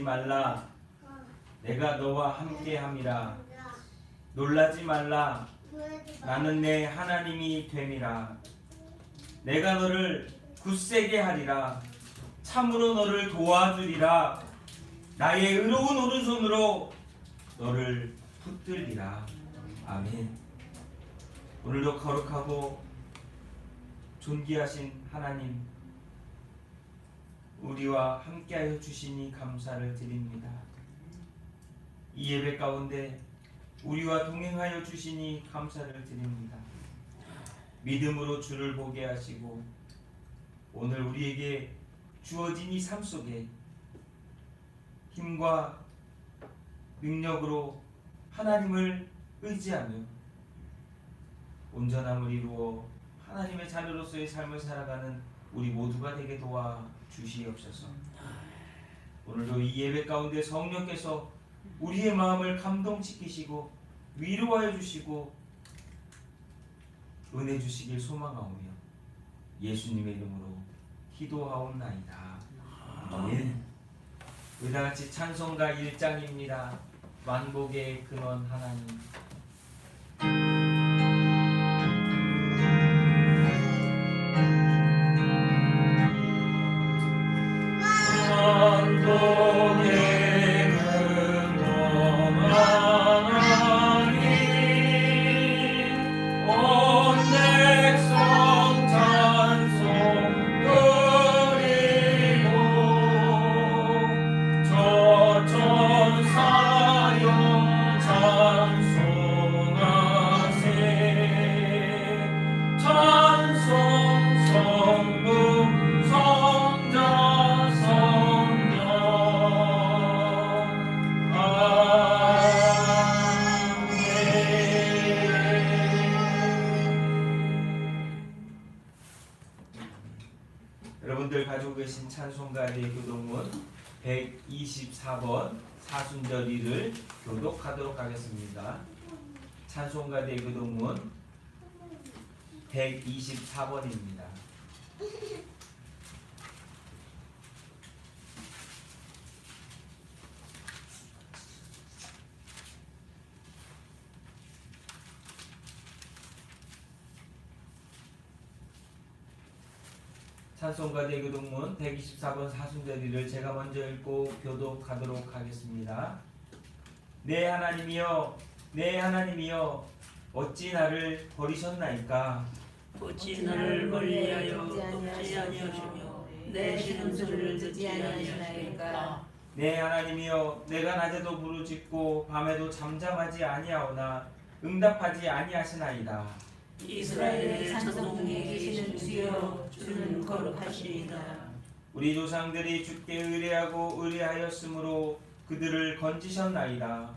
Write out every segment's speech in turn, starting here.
말라. 내가 너와 함께함이라. 놀라지 말라. 나는 내 하나님이 됨이라. 내가 너를 굳세게 하리라. 참으로 너를 도와주리라. 나의 의로운 오른손으로 너를 붙들리라. 아멘. 오늘도 거룩하고 존귀하신 하나님, 우리와 함께하여 주시니 감사를 드립니다. 이 예배 가운데 우리와 동행하여 주시니 감사를 드립니다. 믿음으로 주를 보게 하시고 오늘 우리에게 주어진 이 삶 속에 힘과 능력으로 하나님을 의지하며 온전함을 이루어 하나님의 자녀로서의 삶을 살아가는 우리 모두가 되게 도와 주시옵소서. 오늘도 이 예배 가운데 성령께서 우리의 마음을 감동시키시고 위로하여 주시고 은혜 주시길 소망하오며 예수님의 이름으로 기도하옵나이다. 아멘. 우리 다 같이 찬송가 1장입니다. 만복의 근원 하나님. 여러분들 가지고 계신 찬송가의 교독문 124번 사순절이를 교독하도록 하겠습니다. 찬송가의 교독문 124번입니다. 찬송가 대교독문 124번 사순절이를 제가 먼저 읽고 교독하도록 하겠습니다. 내 하나님이여, 내 하나님이여, 어찌 나를 버리셨나이까? 어찌 나를 멀리하여 돕지 아니하시며 내 신음소리를 듣지 아니하시나이까? 내 하나님이여, 내가 낮에도 부르짖고 밤에도 잠잠하지 아니하오나 응답하지 아니하시나이다. 이스라엘의 찬송 중에 계시는 주여, 주는 거룩하시리이다. 우리 조상들이 주께 의뢰하고 의뢰하였으므로 그들을 건지셨나이다.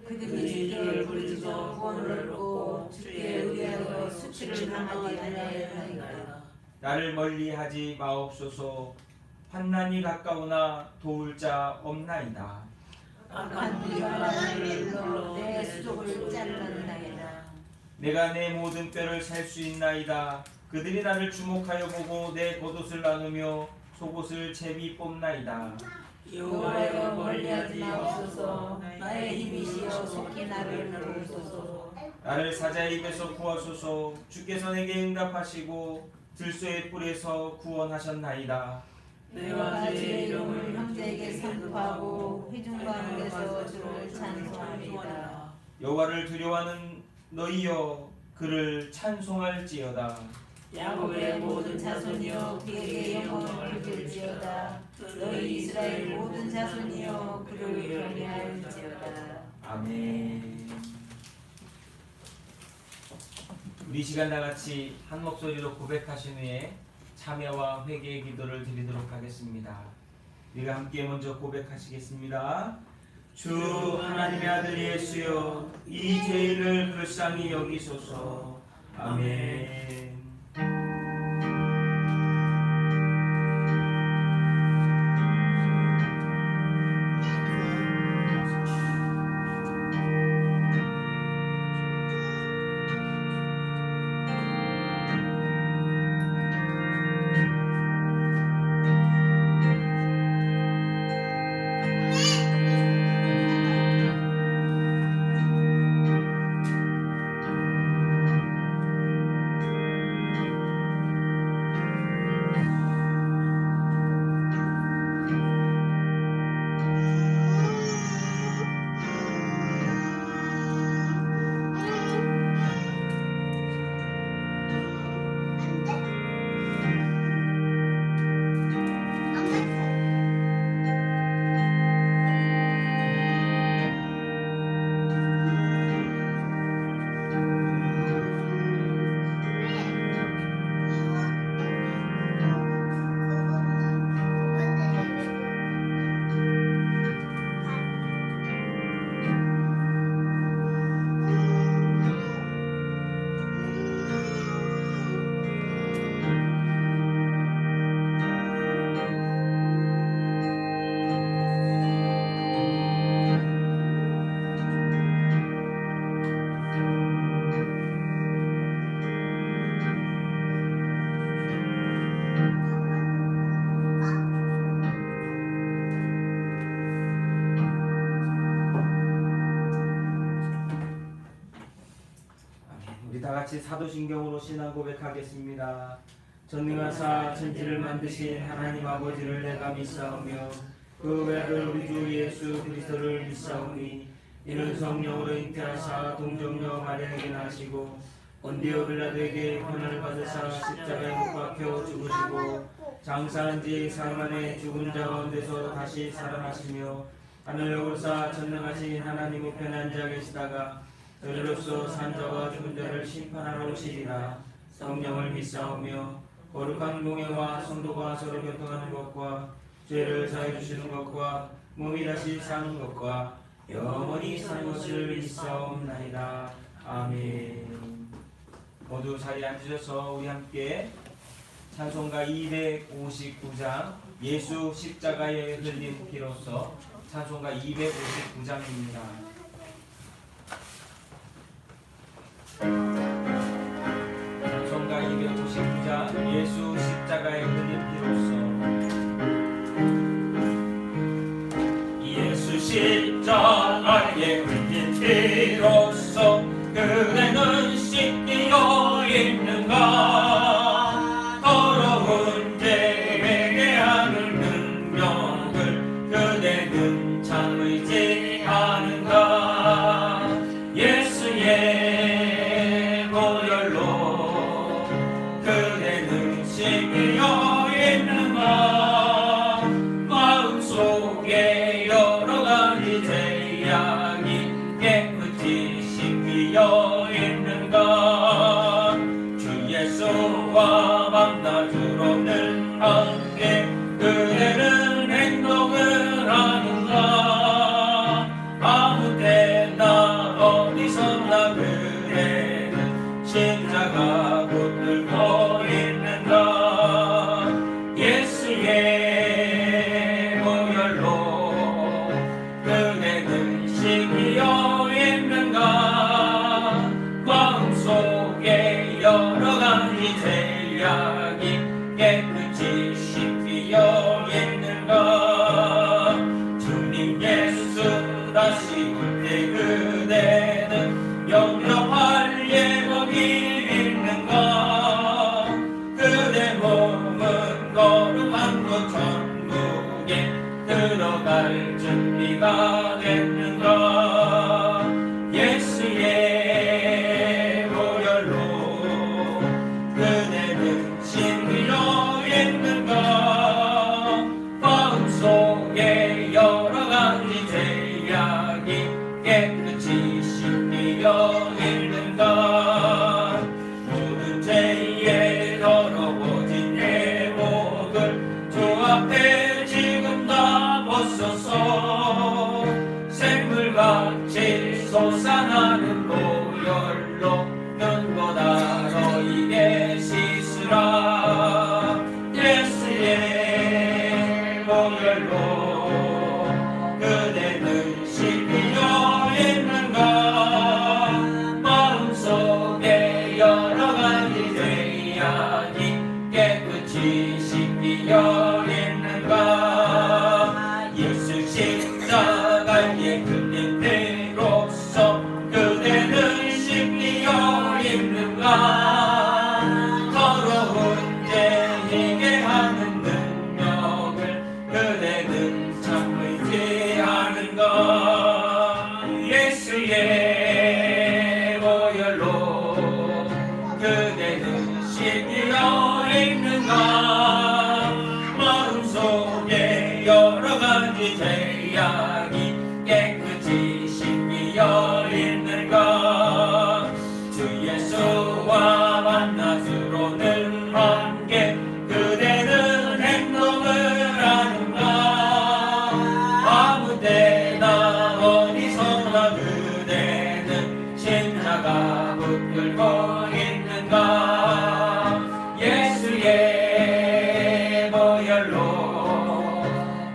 그들이 주를 부르짖어 구원을 얻고 주께 의뢰하여 수치를 당하지 아니하였나이다. 나를 멀리하지 마옵소서. 환난이 가까우나 도울 자 없나이다. 악한 비가 나를 불러 내 수족을 잘라내나이다. 내가 내 모든 뼈를 셀 수 있나이다. 그들이 나를 주목하여 보고 내 겉옷을 나누며 속옷을 제비 뽑나이다. 여호와여, 멀리하지 마옵소서. 나의 힘이시여 속히 나를 도우소서. 나를 사자의 입에서 구하소서. 주께서 내게 응답하시고 들소의 뿔에서 구원하셨나이다. 내가 주의 이름을 형제에게 선포하고 회중 가운데서 주를 찬송합니다. 여호와를 두려워하는 너희여, 그를 찬송할지어다. 야곱의 모든 자손이여, 그에게 영광을 돌릴지어다. 너희 이스라엘 모든 자손이여, 그를 경외할지어다. 아멘. 우리 시간 다같이 한 목소리로 고백하신 후에 참여와 회개의 기도를 드리도록 하겠습니다. 우리가 함께 먼저 고백하시겠습니다. 주 하나님의 아들 예수여, 이 죄를 불쌍히 여기소서. 아멘. 같이 사도신경으로 신앙 고백하겠습니다. 전능하사 천지를 만드신 하나님 아버지를 내가 믿사오며 그 외아들 우리 주 예수 그리스도를 믿사오니 이는 성령으로 잉태하사 동정녀 마리아에게 나시고 본디오 빌라도에게 고난을 받으사 십자가에 못 박혀 죽으시고 장사한 지 사흘 만에 죽은 자 가운데서 다시 살아나시며 하늘에 오르사 전능하신 하나님 우편에 앉아 계시다가 저리로서 산자와 죽은 자를 심판하러 오시리라. 성령을 믿사오며 거룩한 공예와 성도가 서로 교통하는 것과 죄를 사해 주시는 것과 몸이 다시 사는 것과 영원히 사는 것을 믿사옵나이다. 아멘. 모두 자리에 앉으셔서 우리 함께 찬송가 259장 예수 십자가에 흘린 피로써 찬송가 259장입니다. 찬송가 259장 예수 십자가에 흘린 피로써 예수 십자가에 흘린 피로써 그대는 씻기어 있는가 더러운 죄에게 하는 능력을 그대는 참으지 않은가 예수의 보혈로 그대는 씻기어 있는가 마음속에 여러 가지 죄악이 깨끗이 씻기어 있는가 주 예수와 만나주러 늘 함께 그대는 행동을 하는가 아무 때나 어디서나 그대는 십자가 붙들고 있는가 예수의 보혈로 그대는 씻기어 있는가 마음속에 여러 가지 죄악이 깨끗이 씻기어 있는가 주님 예수 다시 올 때 그대는 영접할 예복이 있는가 그대 몸은 거룩한 곳 천국에 들어갈 준비가 됐는가 예수의 보혈로 그대는 씻기어 있는가 마음속에 여러 가지 죄악이 깨끗이 씻기어 있는가 모든 죄에 더러워진 예복을 주 앞에 지금 다 벗어서 샘물같이 솟아나는 보혈로 눈보다 너희게 씻으라 예수의 보혈로 그대는 씻기어 있는가 마음속에 여러 가지 죄악이 깨끗이 씻기어 있는가 예수 십자가에 흘린 피로써 그대는 씻기어 있는가 더러운 죄에게 하는 능력을 그대는 참으지 않은가 예수의 보혈로 그대는 씻기어 있는가 마음속에 여러 가지 죄악이 깨끗이 씻기어 있는가 주 예수와 만나주러 늘 함께 그대는 행동을 하는가 아무 때나 어디서나 그대는 십자가 붙들고 있는가 예수의 보혈로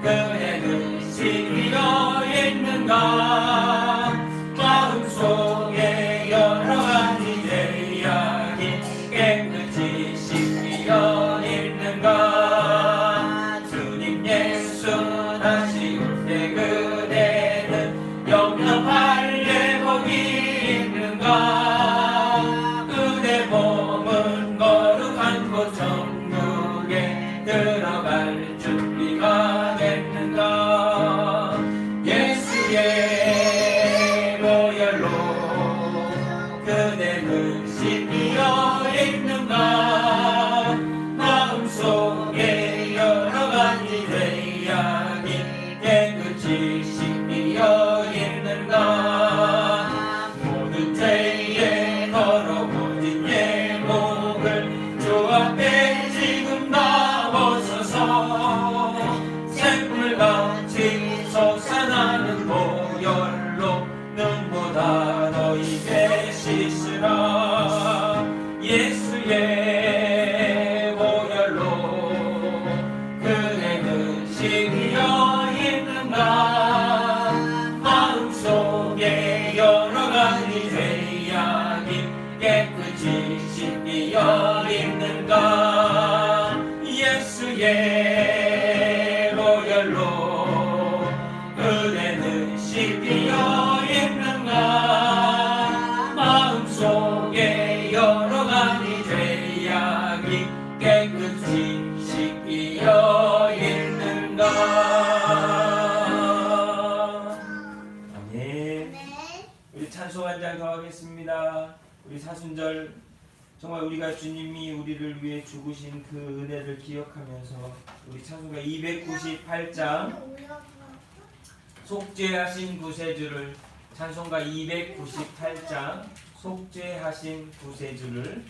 그대는 씻기어 있는가 마음속에 여러 가지 죄악이 깨끗이 씻기어 있는가 주님 예수 다시 올 때 그대는 영접할 예복이 있는가 그대 깊이 여있는가 마음속에 여러 가지 죄악이 깨끗이 씻기 여있는가. 아멘. 우리 찬송 한 장 더 하겠습니다. 우리 사순절 정말 우리가 주님이 우리를 위해 죽으신 그 은혜를 기억하면서 우리 찬송가 298장 속죄하신 구세주를, 찬송가 298장 속죄하신 구세주를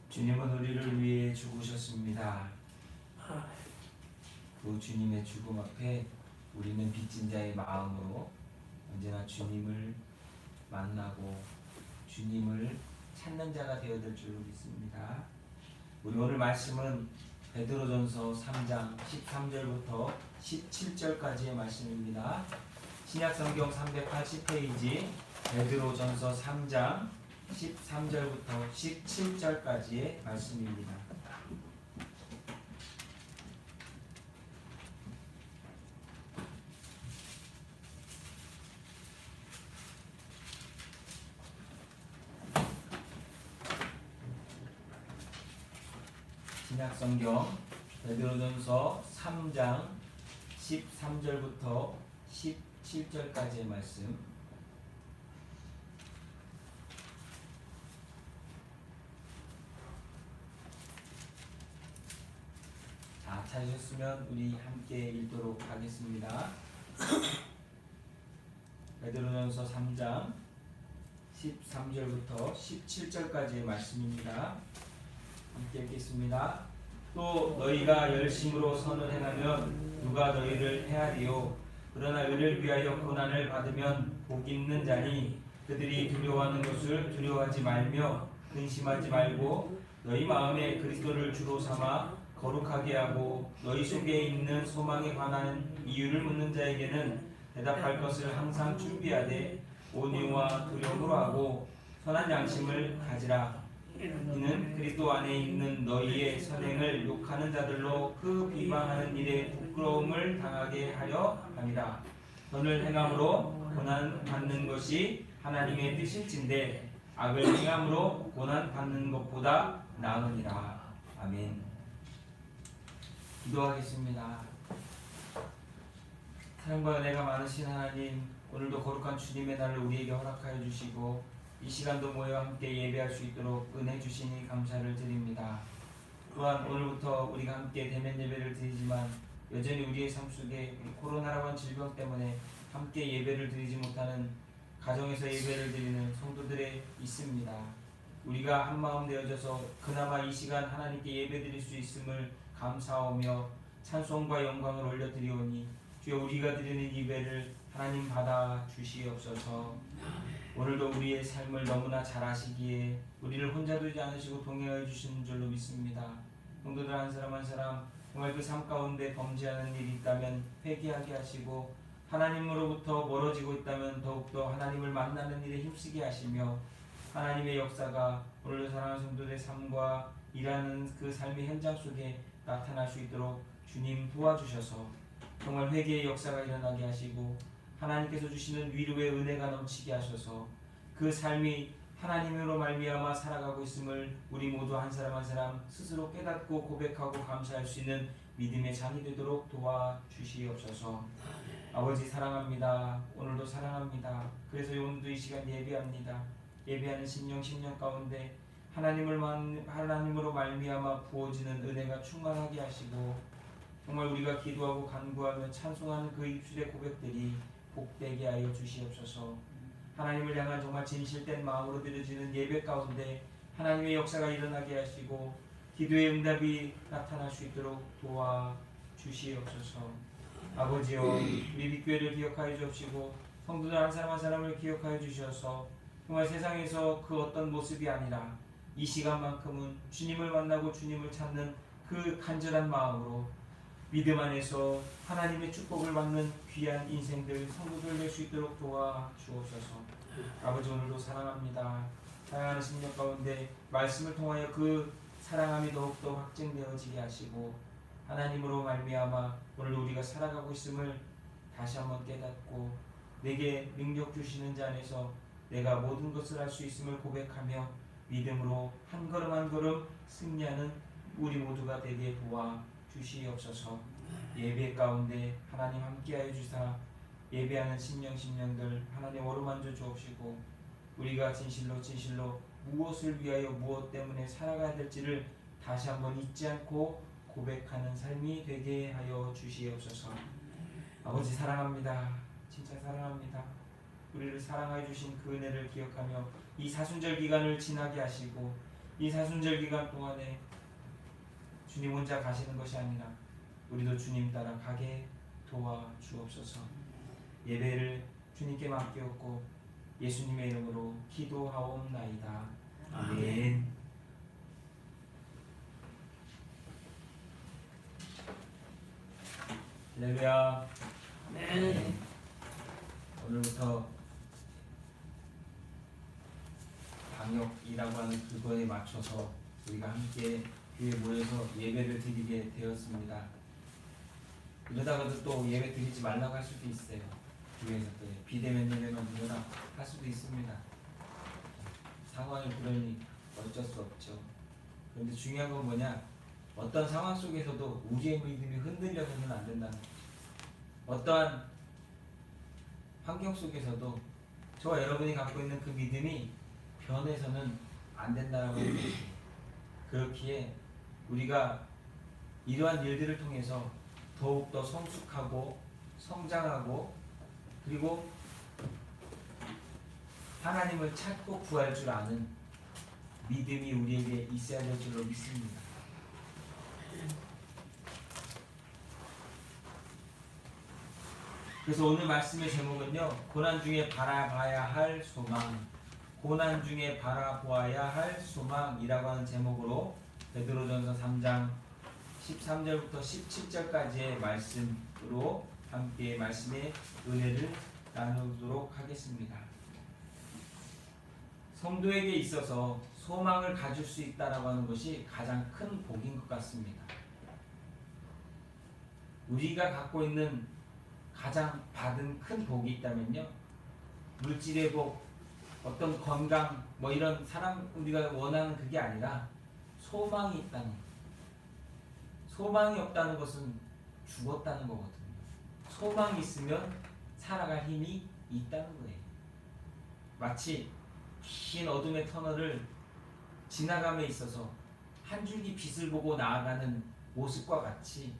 주님은 우리를 위해 죽으셨습니다. 그 주님의 죽음 앞에 우리는 빚진 자의 마음으로 언제나 주님을 만나고 주님을 찾는 자가 되어야 될 줄로 믿습니다. 우리 오늘 말씀은 베드로전서 3장 13절부터 17절까지의 말씀입니다. 신약성경 380페이지 베드로전서 3장 13절부터 17절까지의 말씀입니다. 신약성경 베드로전서 3장 13절부터 17절까지의 말씀. 자, 찾으셨으면 우리 함께 읽도록 하겠습니다. 베드로전서 3장 13절부터 17절까지의 말씀입니다. 함께 읽겠습니다. 또 너희가 열심으로 선을 행하면 누가 너희를 헤아리요 그러나 의를 위하여 고난을 받으면 복 있는 자니 그들이 두려워하는 것을 두려워하지 말며 근심하지 말고 너희 마음에 그리스도를 주로 삼아 거룩하게 하고 너희 속에 있는 소망에 관한 이유를 묻는 자에게는 대답할 것을 항상 준비하되 온유와 두려움으로 하고 선한 양심을 가지라. 이는 그리스도 안에 있는 너희의 선행을 욕하는 자들로 그 비방하는 일에 부끄러움을 당하게 하려 함이라. 선을 행함으로 고난 받는 것이 하나님의 뜻일진데 악을 행함으로 고난 받는 것보다 나으니라. 아멘. 기도하겠습니다. 사랑과 은혜가 많으신 하나님, 오늘도 거룩한 주님의 날을 우리에게 허락하여 주시고 이 시간도 모여 함께 예배할 수 있도록 은혜 주시니 감사를 드립니다. 또한 오늘부터 우리가 함께 대면 예배를 드리지만 여전히 우리의 삶 속에 코로나라고 하는 질병 때문에 함께 예배를 드리지 못하는 가정에서 예배를 드리는 성도들의 있습니다. 우리가 한마음 되어져서 그나마 이 시간 하나님께 예배 드릴 수 있음을 감사하며 찬송과 영광을 올려드리오니 주여 우리가 드리는 예배를 하나님 받아 주시옵소서. 오늘도 우리의 삶을 너무나 잘 아시기에 우리를 혼자 두지 않으시고 동행하여 주시는 줄로 믿습니다. 성도들 한 사람 한 사람 정말 그 삶 가운데 범죄하는 일이 있다면 회개하게 하시고 하나님으로부터 멀어지고 있다면 더욱더 하나님을 만나는 일에 힘쓰게 하시며 하나님의 역사가 오늘도 사랑하는 성도들의 삶과 일하는 그 삶의 현장 속에 나타날 수 있도록 주님 도와주셔서 정말 회개의 역사가 일어나게 하시고 하나님께서 주시는 위로의 은혜가 넘치게 하셔서 그 삶이 하나님으로 말미암아 살아가고 있음을 우리 모두 한 사람 한 사람 스스로 깨닫고 고백하고 감사할 수 있는 믿음의 장이 되도록 도와주시옵소서. 아버지 사랑합니다. 오늘도 사랑합니다. 그래서 오늘도 이 시간 예배합니다. 예배하는 심령 가운데 하나님으로 말미암아 부어지는 은혜가 충만하게 하시고 정말 우리가 기도하고 간구하며 찬송하는 그 입술의 고백들이 복되게 하여 주시옵소서. 하나님을 향한 정말 진실된 마음으로 드려지는 예배 가운데 하나님의 역사가 일어나게 하시고 기도의 응답이 나타날 수 있도록 도와주시옵소서. 아버지여 우리 빛교회를 기억하여 주옵시고 성도들 한 사람 한 사람을 기억하여 주셔서 정말 세상에서 그 어떤 모습이 아니라 이 시간만큼은 주님을 만나고 주님을 찾는 그 간절한 마음으로 믿음 안에서 하나님의 축복을 받는 귀한 인생들 성도들 될 수 있도록 도와주옵소서. 아버지 오늘도 사랑합니다. 사랑하는 심령 가운데 말씀을 통하여 그 사랑함이 더욱더 확증되어지게 하시고 하나님으로 말미암아 오늘도 우리가 살아가고 있음을 다시 한번 깨닫고 내게 능력 주시는 자 안에서 내가 모든 것을 할 수 있음을 고백하며 믿음으로 한 걸음 한 걸음 승리하는 우리 모두가 되게 도와주시옵소서. 예배 가운데 하나님 함께하여 주사 예배하는 심령들 하나님 어루만져 주옵시고 우리가 진실로 무엇을 위하여 무엇 때문에 살아가야 될지를 다시 한번 잊지 않고 고백하는 삶이 되게 하여 주시옵소서. 아버지 사랑합니다. 진짜 사랑합니다. 우리를 사랑하여 주신 그 은혜를 기억하며 이 사순절 기간을 지나게 하시고 이 사순절 기간 동안에 주님 혼자 가시는 것이 아니라 우리도 주님 따라 가게 도와주옵소서. 예배를 주님께 맡기옵고 예수님의 이름으로 기도하옵나이다. 아멘. 할렐루야. 네. 오늘부터 방역이라고 하는 그거에 맞춰서 우리가 함께 교회에 모여서 예배를 드리게 되었습니다. 이러다가도 또 예배 드리지 말라고 할 수도 있어요. 교회에서 또 비대면 예배만 드려라 할 수도 있습니다. 상황이 그러니 어쩔 수 없죠. 그런데 중요한 건 뭐냐? 어떤 상황 속에서도 우리의 믿음이 흔들려서는 안 된다는 거죠. 어떠한 환경 속에서도 저와 여러분이 갖고 있는 그 믿음이 변해서는 안 된다고 하는 것이에요. 그렇기에 우리가 이러한 일들을 통해서 더욱더 성숙하고 성장하고 그리고 하나님을 찾고 구할 줄 아는 믿음이 우리에게 있어야 될 줄로 믿습니다. 그래서 오늘 말씀의 제목은요, 고난 중에 바라봐야 할 소망, 고난 중에 바라보아야 할 소망이라고 하는 제목으로 베드로전서 3장 13절부터 17절까지의 말씀으로 함께 말씀의 은혜를 나누도록 하겠습니다. 성도에게 있어서 소망을 가질 수 있다라고 하는 것이 가장 큰 복인 것 같습니다. 우리가 갖고 있는 가장 받은 큰 복이 있다면요, 물질의 복, 어떤 건강, 뭐 이런 사람 우리가 원하는 그게 아니라 소망이 있다는 것. 소망이 없다는 것은 죽었다는 거거든요. 소망이 있으면 살아갈 힘이 있다는 거예요. 마치 긴 어둠의 터널을 지나감에 있어서 한 줄기 빛을 보고 나아가는 모습과 같이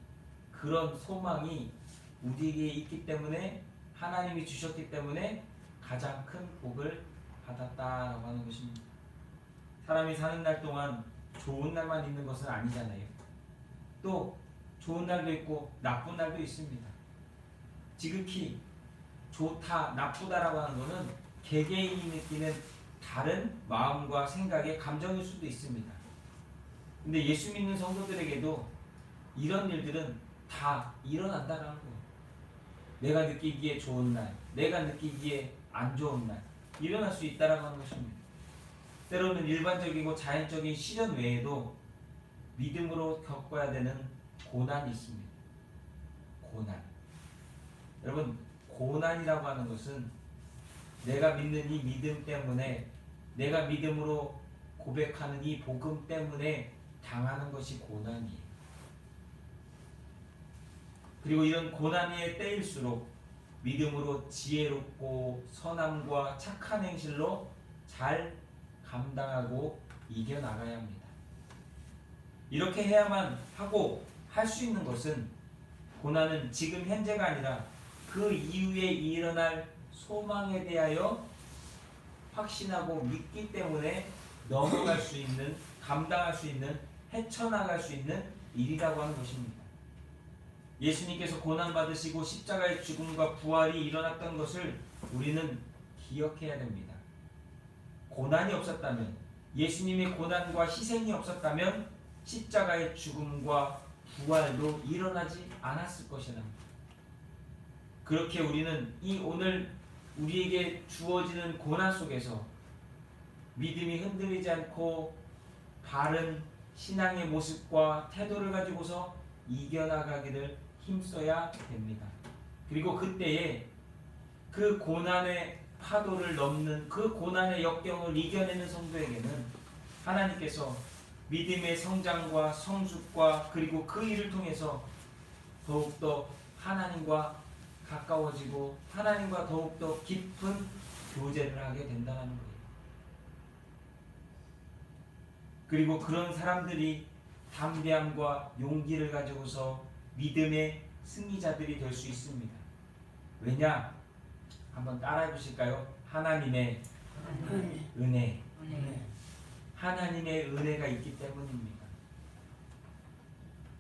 그런 소망이 우리에게 있기 때문에, 하나님이 주셨기 때문에 가장 큰 복을 받았다라고 하는 것입니다. 사람이 사는 날 동안 좋은 날만 있는 것은 아니잖아요. 또 좋은 날도 있고 나쁜 날도 있습니다. 지극히 좋다, 나쁘다라고 하는 것은 개개인이 느끼는 다른 마음과 생각의 감정일 수도 있습니다. 근데 예수 믿는 성도들에게도 이런 일들은 다 일어난다는 거예요. 내가 느끼기에 좋은 날, 내가 느끼기에 안 좋은 날 일어날 수 있다라고 하는 것입니다. 때로는 일반적이고 자연적인 시련 외에도 믿음으로 겪어야 되는 고난이 있습니다. 고난. 여러분, 고난이라고 하는 것은 내가 믿는 이 믿음 때문에, 내가 믿음으로 고백하는 이 복음 때문에 당하는 것이 고난이에요. 그리고 이런 고난의 때일수록 믿음으로 지혜롭고 선함과 착한 행실로 잘 감당하고 이겨나가야 합니다. 이렇게 해야만 하고 할 수 있는 것은, 고난은 지금 현재가 아니라 그 이후에 일어날 소망에 대하여 확신하고 믿기 때문에 넘어갈 수 있는, 감당할 수 있는, 헤쳐나갈 수 있는 일이라고 하는 것입니다. 예수님께서 고난받으시고 십자가의 죽음과 부활이 일어났던 것을 우리는 기억해야 됩니다. 고난이 없었다면, 예수님의 고난과 희생이 없었다면 십자가의 죽음과 부활도 일어나지 않았을 것이랍니다. 그렇게 우리는 이 오늘 우리에게 주어지는 고난 속에서 믿음이 흔들리지 않고 바른 신앙의 모습과 태도를 가지고서 이겨나가기를 힘써야 됩니다. 그리고 그때에 그 고난의 파도를 넘는, 그 고난의 역경을 이겨내는 성도에게는 하나님께서 믿음의 성장과 성숙과 그리고 그 일을 통해서 더욱더 하나님과 가까워지고 하나님과 더욱더 깊은 교제를 하게 된다는 거예요. 그리고 그런 사람들이 담대함과 용기를 가지고서 믿음의 승리자들이 될 수 있습니다. 왜냐? 한번 따라해 보실까요? 하나님의 은혜. 하나님의 은혜가 있기 때문입니다.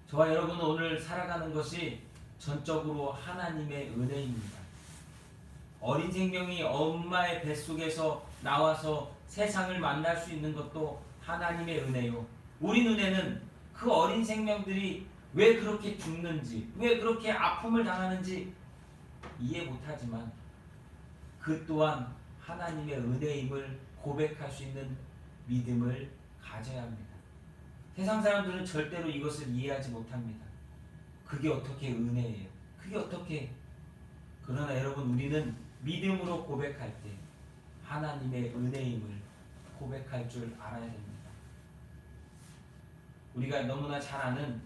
저와 여러분은 오늘 살아가는 것이 전적으로 하나님의 은혜입니다. 어린 생명이 엄마의 뱃속에서 나와서 세상을 만날 수 있는 것도 하나님의 은혜요. 우리 눈에는 그 어린 생명들이 왜 그렇게 죽는지, 왜 그렇게 아픔을 당하는지 이해 못하지만 그 또한 하나님의 은혜임을 고백할 수 있는 믿음을 가져야 합니다. 세상 사람들은 절대로 이것을 이해하지 못합니다. 그게 어떻게 은혜예요? 그게 어떻게? 그러나 여러분, 우리는 믿음으로 고백할 때 하나님의 은혜임을 고백할 줄 알아야 됩니다. 우리가 너무나 잘 아는,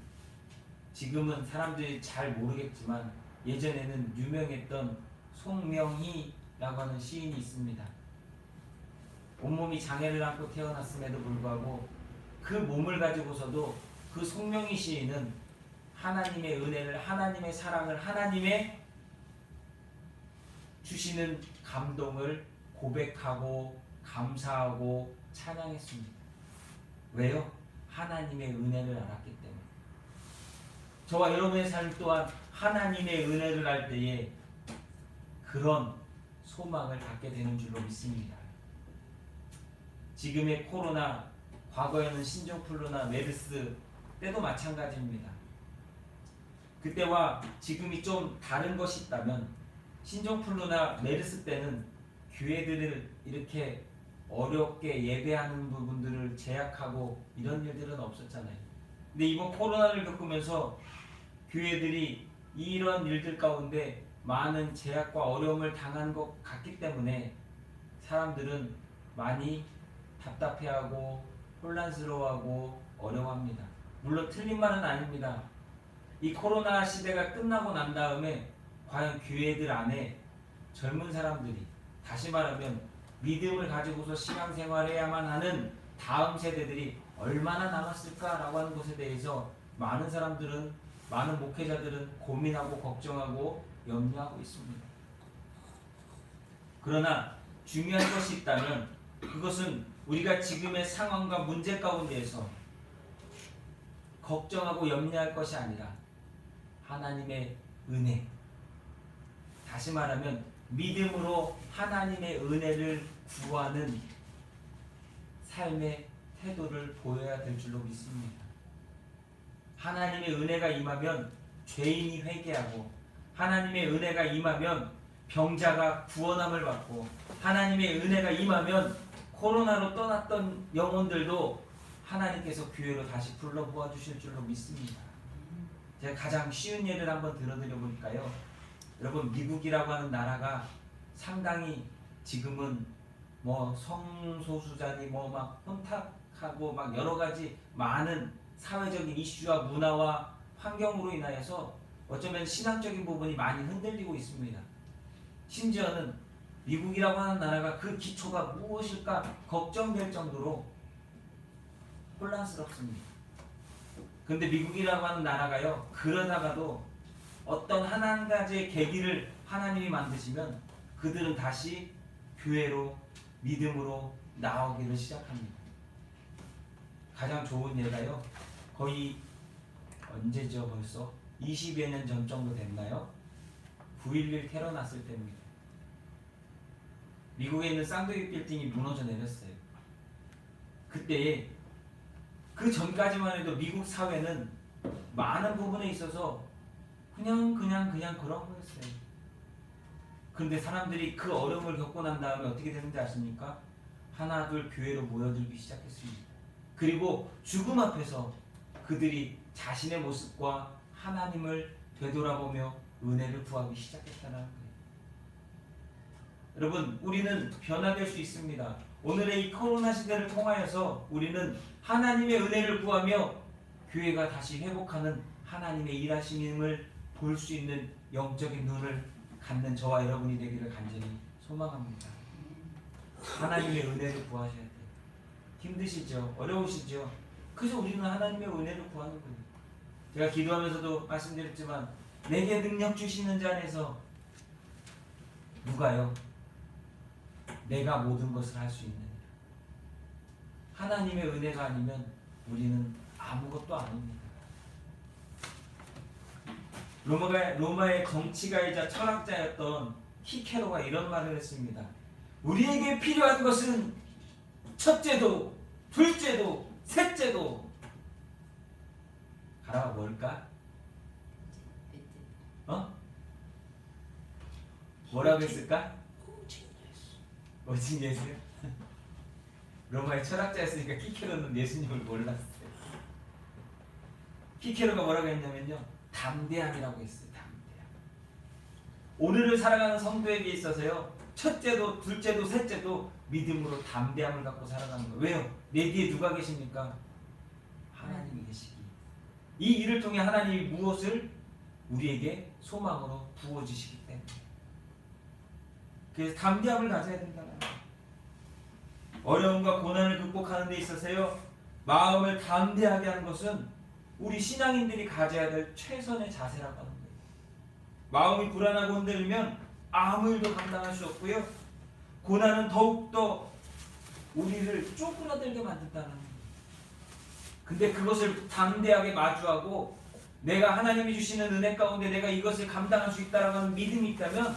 지금은 사람들이 잘 모르겠지만 예전에는 유명했던 송명희라고 하는 시인이 있습니다. 온몸이 장애를 안고 태어났음에도 불구하고 그 몸을 가지고서도 그 송명희 시인은 하나님의 은혜를, 하나님의 사랑을, 하나님의 주시는 감동을 고백하고 감사하고 찬양했습니다. 왜요? 하나님의 은혜를 알았기 때문에. 저와 여러분의 삶 또한 하나님의 은혜를 알 때에 그런 소망을 갖게 되는 줄로 믿습니다. 지금의 코로나, 과거에는 신종플루나 메르스 때도 마찬가지입니다. 그때와 지금이 좀 다른 것이 있다면, 신종플루나 메르스 때는 교회들을 이렇게 어렵게 예배하는 부분들을 제약하고 이런 일들은 없었잖아요. 근데 이번 코로나를 겪으면서 교회들이 이런 일들 가운데 많은 제약과 어려움을 당한 것 같기 때문에 사람들은 많이 답답해하고 혼란스러워하고 어려워합니다. 물론 틀린 말은 아닙니다. 이 코로나 시대가 끝나고 난 다음에 과연 교회들 안에 젊은 사람들이, 다시 말하면 믿음을 가지고서 신앙생활해야만 하는 다음 세대들이 얼마나 남았을까라고 하는 것에 대해서 많은 사람들은, 많은 목회자들은 고민하고 걱정하고 염려하고 있습니다. 그러나 중요한 것이 있다면 그것은 우리가 지금의 상황과 문제 가운데에서 걱정하고 염려할 것이 아니라 하나님의 은혜, 다시 말하면 믿음으로 하나님의 은혜를 구하는 삶의 태도를 보여야 될 줄로 믿습니다. 하나님의 은혜가 임하면 죄인이 회개하고, 하나님의 은혜가 임하면 병자가 구원함을 받고, 하나님의 은혜가 임하면 코로나로 떠났던 영혼들도 하나님께서 교회로 다시 불러 모아주실 줄로 믿습니다. 제가 가장 쉬운 예를 한번 들어드려 볼까요? 여러분, 미국이라고 하는 나라가 상당히 지금은 뭐 성소수자니 뭐 막 혼탁하고 막 여러 가지 많은 사회적인 이슈와 문화와 환경으로 인하여서 어쩌면 신앙적인 부분이 많이 흔들리고 있습니다. 심지어는 미국이라고 하는 나라가 그 기초가 무엇일까 걱정될 정도로 혼란스럽습니다. 그런데 미국이라고 하는 나라가요, 그러다가도 어떤 한 가지의 계기를 하나님이 만드시면 그들은 다시 교회로, 믿음으로 나오기를 시작합니다. 가장 좋은 예가요, 거의 언제죠? 벌써 20여 년 전 정도 됐나요? 9.11 테러 났을 때입니다. 미국에 있는 쌍둥이 빌딩이 무너져 내렸어요. 그때 그 전까지만 해도 미국 사회는 많은 부분에 있어서 그냥 그런 거였어요. 그런데 사람들이 그 어려움을 겪고 난 다음에 어떻게 되는지 아십니까? 하나 둘 교회로 모여들기 시작했습니다. 그리고 죽음 앞에서 그들이 자신의 모습과 하나님을 되돌아보며 은혜를 구하기 시작했다는 거예요. 여러분, 우리는 변화될 수 있습니다. 오늘의 이 코로나 시대를 통하여서 우리는 하나님의 은혜를 구하며 교회가 다시 회복하는 하나님의 일하심을 볼 수 있는 영적인 눈을 갖는 저와 여러분이 되기를 간절히 소망합니다. 하나님의 은혜를 구하셔야 돼요. 힘드시죠? 어려우시죠? 그래서 우리는 하나님의 은혜를 구하는 거예요. 제가 기도하면서도 말씀드렸지만, 내게 능력 주시는 자 안에서 누가요? 내가 모든 것을 할 수 있느니라. 하나님의 은혜가 아니면 우리는 아무것도 아닙니다. 로마의 정치가이자 철학자였던 키케로가 이런 말을 했습니다. 우리에게 필요한 것은 첫째도 둘째도 셋째도 가라 뭘까? 뭐라고 했을까? 오직 예수. 로마의 철학자였으니까 키케로는 예수님을 몰랐어요. 키케로가 뭐라고 했냐면요, 담대함이라고 했어요. 담대함. 오늘을 살아가는 성도에게 있어서요, 첫째도 둘째도 셋째도 믿음으로 담대함을 갖고 살아가는 거예요. 왜요? 내 뒤에 누가 계십니까? 하나님이 계시기. 이 일을 통해 하나님이 무엇을 우리에게 소망으로 부어주시기 때문에. 그래서 담대함을 가져야 된다는 거예요. 어려움과 고난을 극복하는 데 있어서요, 마음을 담대하게 하는 것은 우리 신앙인들이 가져야 될 최선의 자세라고 하는 거예요. 마음이 불안하고 흔들리면 아무 일도 감당할 수 없고요, 고난은 더욱더 우리를 쪼그라들게 만든다는 거예요. 근데 그것을 담대하게 마주하고 내가 하나님이 주시는 은혜 가운데 내가 이것을 감당할 수 있다라고 하는 믿음이 있다면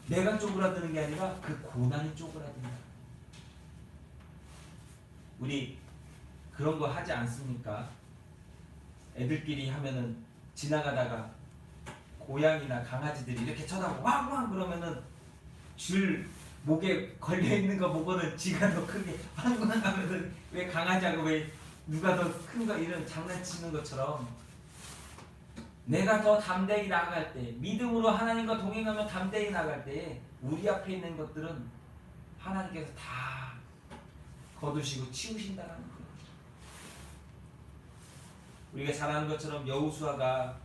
내가 쪼그라드는 게 아니라 그 고난이 쪼그라든다. 우리 그런 거 하지 않습니까? 애들끼리 하면은 지나가다가 고양이나 강아지들이 이렇게 쳐다보고 왕왕 그러면은 줄 목에 걸려있는 거 보고는 지가 더 크게 왕왕 하면은 왜 강아지하고 왜 누가 더 큰 거 이런 장난치는 것처럼 내가 더 담대히 나아갈 때, 믿음으로 하나님과 동행하며 담대히 나아갈 때 우리 앞에 있는 것들은 하나님께서 다 거두시고 치우신다는 거예요. 우리가 잘 아는 것처럼 여호수아가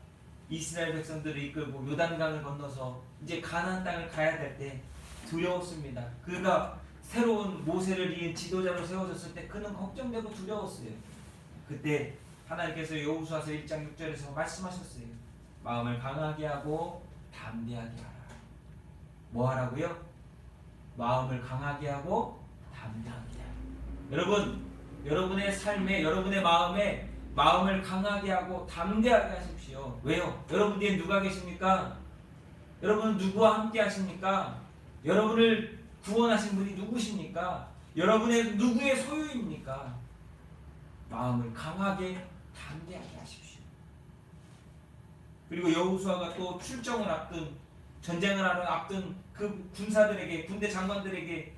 이스라엘 백성들을 이끌고 요단강을 건너서 이제 가나안 땅을 가야 될 때 두려웠습니다. 그가 새로운 모세를 이은 지도자로 세워졌을 때 그는 걱정되고 두려웠어요. 그때 하나님께서 여호수아서 1장 6절에서 말씀하셨어요. 마음을 강하게 하고 담대하게 하라. 뭐 하라고요? 마음을 강하게 하고 담대하게 하라. 여러분, 여러분의 삶에, 여러분의 마음에 마음을 강하게 하고 담대하게 하십시오. 왜요? 여러분 뒤에 누가 계십니까? 여러분은 누구와 함께 하십니까? 여러분을 구원하신 분이 누구십니까? 여러분의 누구의 소유입니까? 마음을 강하게 담대하게 하십시오. 그리고 여호수아가 또 출정을 앞둔, 전쟁을 앞둔 그 군사들에게, 군대 장관들에게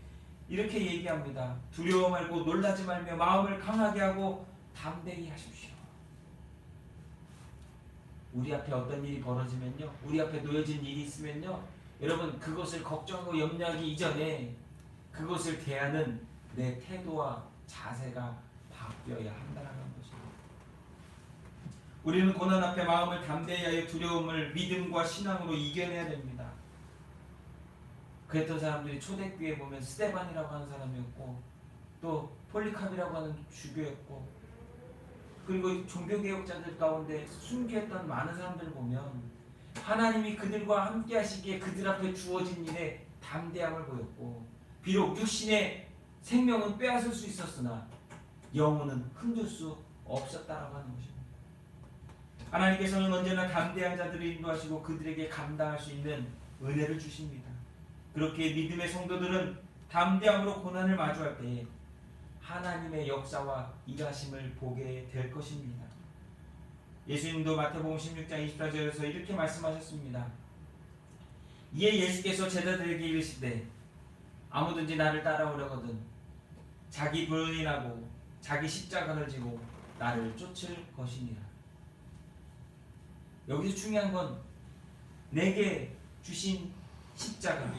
이렇게 얘기합니다. 두려워 말고 놀라지 말며 마음을 강하게 하고 담대히 하십시오. 우리 앞에 어떤 일이 벌어지면요, 우리 앞에 놓여진 일이 있으면요, 여러분 그것을 걱정하고 염려하기 이전에 그것을 대하는 내 태도와 자세가 바뀌어야 한다는 것입니다. 우리는 고난 앞에 마음을 담대히 하여 두려움을 믿음과 신앙으로 이겨내야 됩니다. 그랬던 사람들이 초대교회에 보면 스데반이라고 하는 사람이었고, 또 폴리캅이라고 하는 주교였고, 그리고 종교개혁자들 가운데 순교했던 많은 사람들을 보면 하나님이 그들과 함께 하시기에 그들 앞에 주어진 일에 담대함을 보였고, 비록 육신의 생명은 빼앗을 수 있었으나 영혼은 흔들 수 없었다라고 하는 것입니다. 하나님께서는 언제나 담대한 자들을 인도하시고 그들에게 감당할 수 있는 은혜를 주십니다. 그렇게 믿음의 성도들은 담대함으로 고난을 마주할 때에 하나님의 역사와 일하심을 보게 될 것입니다. 예수님도 마태복음 16장 24절에서 이렇게 말씀하셨습니다. 이에 예수께서 제자들에게 이르시되 아무든지 나를 따라오려거든 자기 부인하고 자기 십자가를 지고 나를 쫓을 것이니라. 여기서 중요한 건 내게 주신 십자가,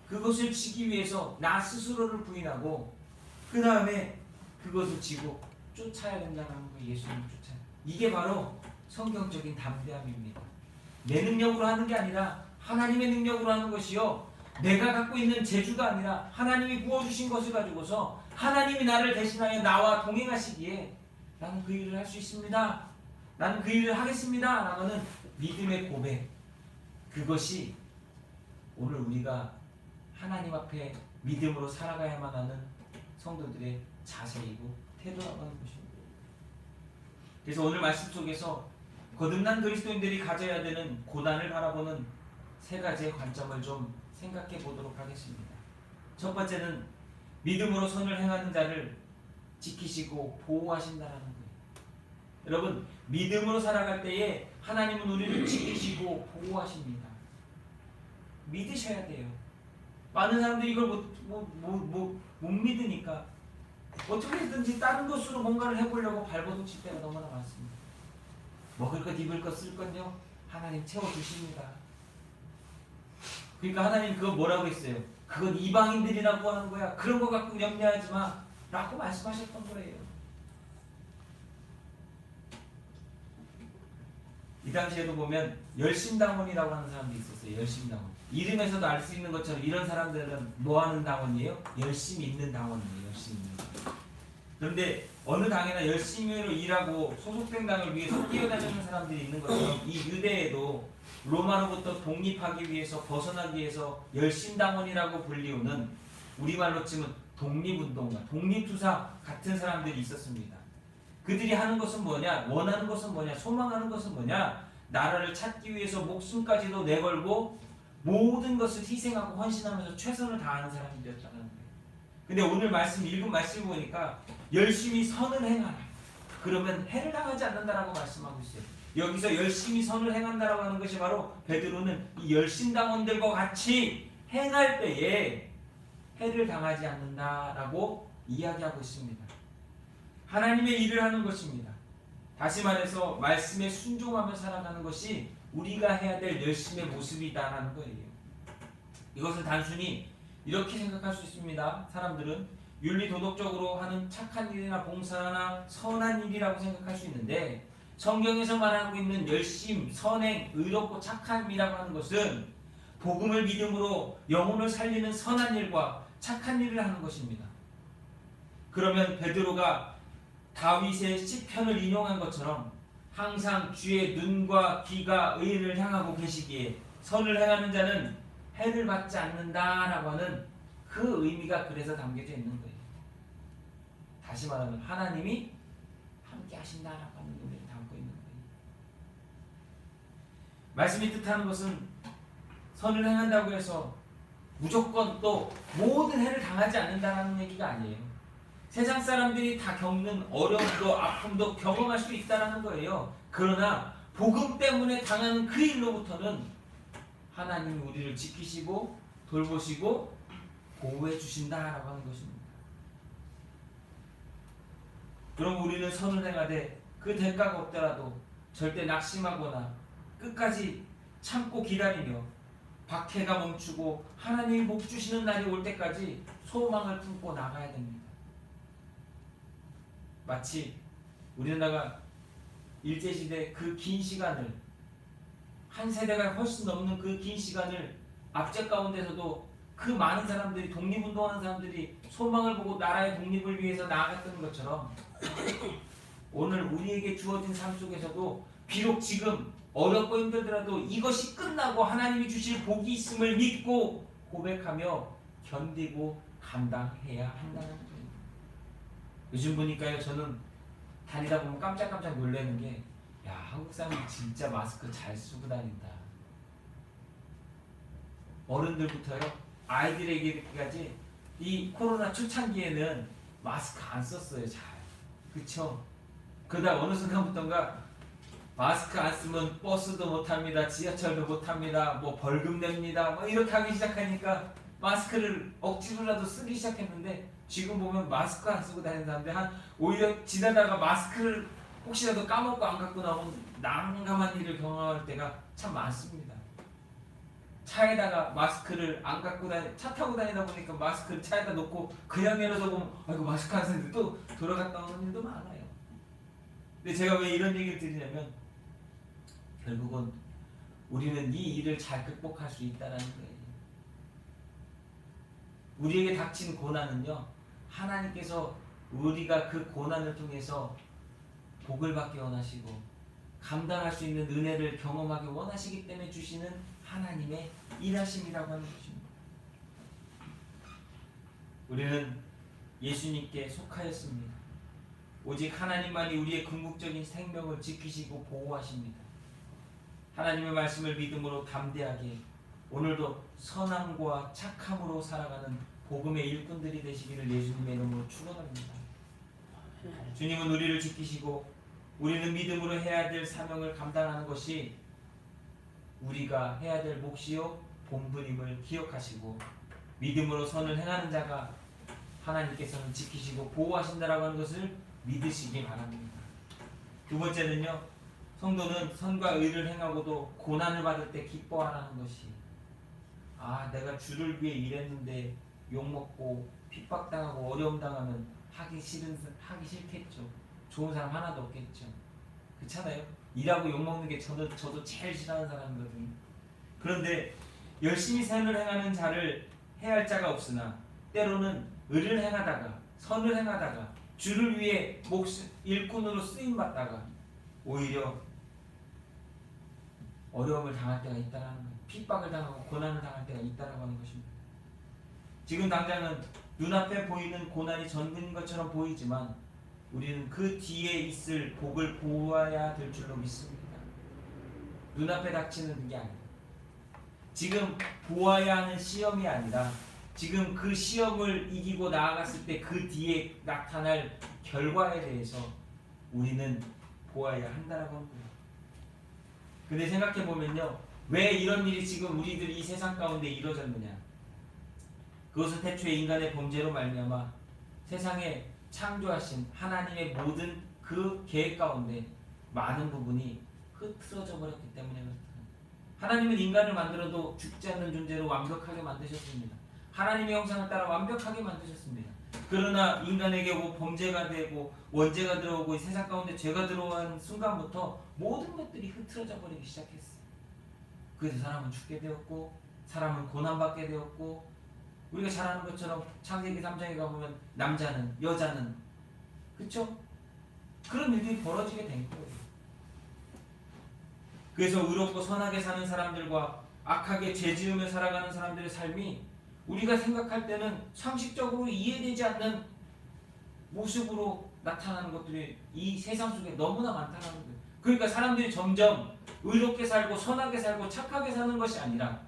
그것을 지기 위해서 나 스스로를 부인하고 그 다음에 그것을 지고 쫓아야 된다는 거예요. 예수님을 쫓아야. 이게 바로 성경적인 담대함입니다. 내 능력으로 하는 게 아니라 하나님의 능력으로 하는 것이요, 내가 갖고 있는 재주가 아니라 하나님이 부어주신 것을 가지고서 하나님이 나를 대신하여 나와 동행하시기에 나는 그 일을 할 수 있습니다, 나는 그 일을 하겠습니다 라는 믿음의 고백, 그것이 오늘 우리가 하나님 앞에 믿음으로 살아가야만 하는 성도들의 자세이고 태도라고 하는 것입니다. 그래서 오늘 말씀 속에서 거듭난 그리스도인들이 가져야 되는 고난을 바라보는 세 가지의 관점을 좀 생각해 보도록 하겠습니다. 첫 번째는 믿음으로 선을 행하는 자를 지키시고 보호하신다는 거예요. 여러분, 믿음으로 살아갈 때에 하나님은 우리를 지키시고 보호하십니다. 믿으셔야 돼요. 많은 사람들이 이걸 못 믿으니까 어떻게든지 다른 것으로 뭔가를 해보려고 발버둥 칠 때가 너무나 많습니다. 먹을 것, 입을 것, 쓸 건요 하나님 채워주십니다. 그러니까 하나님 그거 뭐라고 했어요? 그건 이방인들이라고 하는 거야, 그런 거 갖고 염려하지 마 라고 말씀하셨던 거예요. 이 당시에도 보면 열심당원이라고 하는 사람도 있었어요. 열심당원. 이름에서도 알 수 있는 것처럼 이런 사람들은 뭐 하는 당원이에요? 열심히 있는 당원이에요. 열심히 있는 당원. 그런데 어느 당이나 열심히 일하고 소속된 당을 위해서 뛰어다니는 사람들이 있는 것처럼 이 유대에도 로마로부터 독립하기 위해서 벗어나기 위해서 열심당원이라고 불리우는 우리말로 치면 독립운동가, 독립투사 같은 사람들이 있었습니다. 그들이 하는 것은 뭐냐? 원하는 것은 뭐냐? 소망하는 것은 뭐냐? 나라를 찾기 위해서 목숨까지도 내걸고 모든 것을 희생하고 헌신하면서 최선을 다하는 사람들이었다는 거예요. 근데 오늘 말씀 읽은 말씀 보니까 열심히 선을 행하라. 그러면 해를 당하지 않는다라고 말씀하고 있어요. 여기서 열심히 선을 행한다라고 하는 것이 바로 베드로는 이 열심당원들과 같이 행할 때에 해를 당하지 않는다라고 이야기하고 있습니다. 하나님의 일을 하는 것입니다. 다시 말해서 말씀에 순종하며 살아가는 것이 우리가 해야 될 열심의 모습이다라는 거예요. 이것을 단순히 이렇게 생각할 수 있습니다. 사람들은 윤리도덕적으로 하는 착한 일이나 봉사나 선한 일이라고 생각할 수 있는데 성경에서 말하고 있는 열심, 선행, 의롭고 착함이라고 하는 것은 복음을 믿음으로 영혼을 살리는 선한 일과 착한 일을 하는 것입니다. 그러면 베드로가 다윗의 시편을 인용한 것처럼 항상 주의 눈과 귀가 의인을 향하고 계시기에 선을 행하는 자는 해를 받지 않는다라고 하는 그 의미가 그래서 담겨져 있는 거예요. 다시 말하면 하나님이 함께 하신다라고 하는 의미를 담고 있는 거예요. 말씀이 뜻하는 것은 선을 행한다고 해서 무조건 또 모든 해를 당하지 않는다는 얘기가 아니에요. 세상 사람들이 다 겪는 어려움도 아픔도 경험할 수 있다는 거예요. 그러나 복음 때문에 당하는 그 일로부터는 하나님이 우리를 지키시고 돌보시고 보호해 주신다라고 하는 것입니다. 그럼 우리는 선을 행하되 그 대가가 없더라도 절대 낙심하거나 끝까지 참고 기다리며 박해가 멈추고 하나님이 복 주시는 날이 올 때까지 소망을 품고 나가야 됩니다. 마치 우리나라가 일제시대 그 긴 시간을 한 세대가 훨씬 넘는 그 긴 시간을 압제 가운데서도 그 많은 사람들이 독립운동하는 사람들이 소망을 보고 나라의 독립을 위해서 나아갔던 것처럼 오늘 우리에게 주어진 삶 속에서도 비록 지금 어렵고 힘들더라도 이것이 끝나고 하나님이 주실 복이 있음을 믿고 고백하며 견디고 감당해야 한다는 거예요. 요즘 보니까요, 저는 다니다 보면 깜짝깜짝 놀라는 게, 야, 한국 사람이 진짜 마스크 잘 쓰고 다닌다. 어른들부터요, 아이들에게까지 이 코로나 초창기에는 마스크 안 썼어요, 잘. 그쵸? 그러다 어느 순간부터인가 마스크 안 쓰면 버스도 못 합니다, 지하철도 못 합니다, 뭐 벌금 냅니다, 뭐 이렇게 하기 시작하니까 마스크를 억지로라도 쓰기 시작했는데 지금 보면 마스크 안 쓰고 다니는 사람들 오히려 지나다가 마스크를 혹시라도 까먹고 안 갖고 나오면 난감한 일을 경험할 때가 참 많습니다. 차에다가 마스크를 안 갖고 차 타고 다니다 보니까 마스크를 차에다 놓고 그냥 내려서 보면 아이고 마스크 안 쓰는데 또 돌아갔다 오는 일도 많아요. 근데 제가 왜 이런 얘기를 드리냐면 결국은 우리는 이 일을 잘 극복할 수 있다는 거예요. 우리에게 닥친 고난은요, 하나님께서 우리가 그 고난을 통해서 복을 받기 원하시고 감당할 수 있는 은혜를 경험하기 원하시기 때문에 주시는 하나님의 일하심이라고 하는 것입니다. 우리는 예수님께 속하였습니다. 오직 하나님만이 우리의 궁극적인 생명을 지키시고 보호하십니다. 하나님의 말씀을 믿음으로 담대하게 오늘도 선함과 착함으로 살아가는 복음의 일꾼들이 되시기를 예수님의 이름으로 축원합니다. 주님은 우리를 지키시고 우리는 믿음으로 해야 될 사명을 감당하는 것이 우리가 해야 될 몫이요 본분임을 기억하시고 믿음으로 선을 행하는 자가 하나님께서는 지키시고 보호하신다라고 하는 것을 믿으시기 바랍니다. 두 번째는요, 성도는 선과 의를 행하고도 고난을 받을 때 기뻐하라는 것이, 내가 주를 위해 일했는데 욕먹고 핍박당하고 어려움당하면 하기 싫겠죠. 좋은 사람 하나도 없겠죠. 그렇잖아요. 일하고 욕먹는 게 저도 제일 싫어하는 사람이거든요. 그런데 열심히 선을 행하는 자를 해할 자가 없으나 때로는 의를 행하다가 선을 행하다가 주를 위해 일꾼으로 쓰임받다가 오히려 어려움을 당할 때가 있다는 거예요. 핍박을 당하고 고난을 당할 때가 있다라고 하는 것입니다. 지금 당장은 눈앞에 보이는 고난이 전부인 것처럼 보이지만 우리는 그 뒤에 있을 복을 보아야 될 줄로 믿습니다. 눈앞에 닥치는 게 아니에요. 지금 보아야 하는 시험이 아니라 지금 그 시험을 이기고 나아갔을 때 그 뒤에 나타날 결과에 대해서 우리는 보아야 한다라고 합니다. 근데 생각해보면요, 왜 이런 일이 지금 우리들 이 세상 가운데 이루어졌느냐? 그것은 태초에 인간의 범죄로 말미암아 세상에 창조하신 하나님의 모든 그 계획 가운데 많은 부분이 흐트러져 버렸기 때문에 그렇다. 하나님은 인간을 만들어도 죽지 않는 존재로 완벽하게 만드셨습니다. 하나님의 형상을 따라 완벽하게 만드셨습니다. 그러나 인간에게 범죄가 되고 원죄가 들어오고 이 세상 가운데 죄가 들어온 순간부터 모든 것들이 흐트러져 버리기 시작했어요. 그래서 사람은 죽게 되었고 사람은 고난받게 되었고 우리가 잘 아는 것처럼 창세기 3장에 가보면 남자는 여자는 그쵸? 그런 일들이 벌어지게 된 거예요. 그래서 의롭고 선하게 사는 사람들과 악하게 죄지으며 살아가는 사람들의 삶이 우리가 생각할 때는 상식적으로 이해되지 않는 모습으로 나타나는 것들이 이 세상 속에 너무나 많다는 거예요. 그러니까 사람들이 점점 의롭게 살고 선하게 살고 착하게 사는 것이 아니라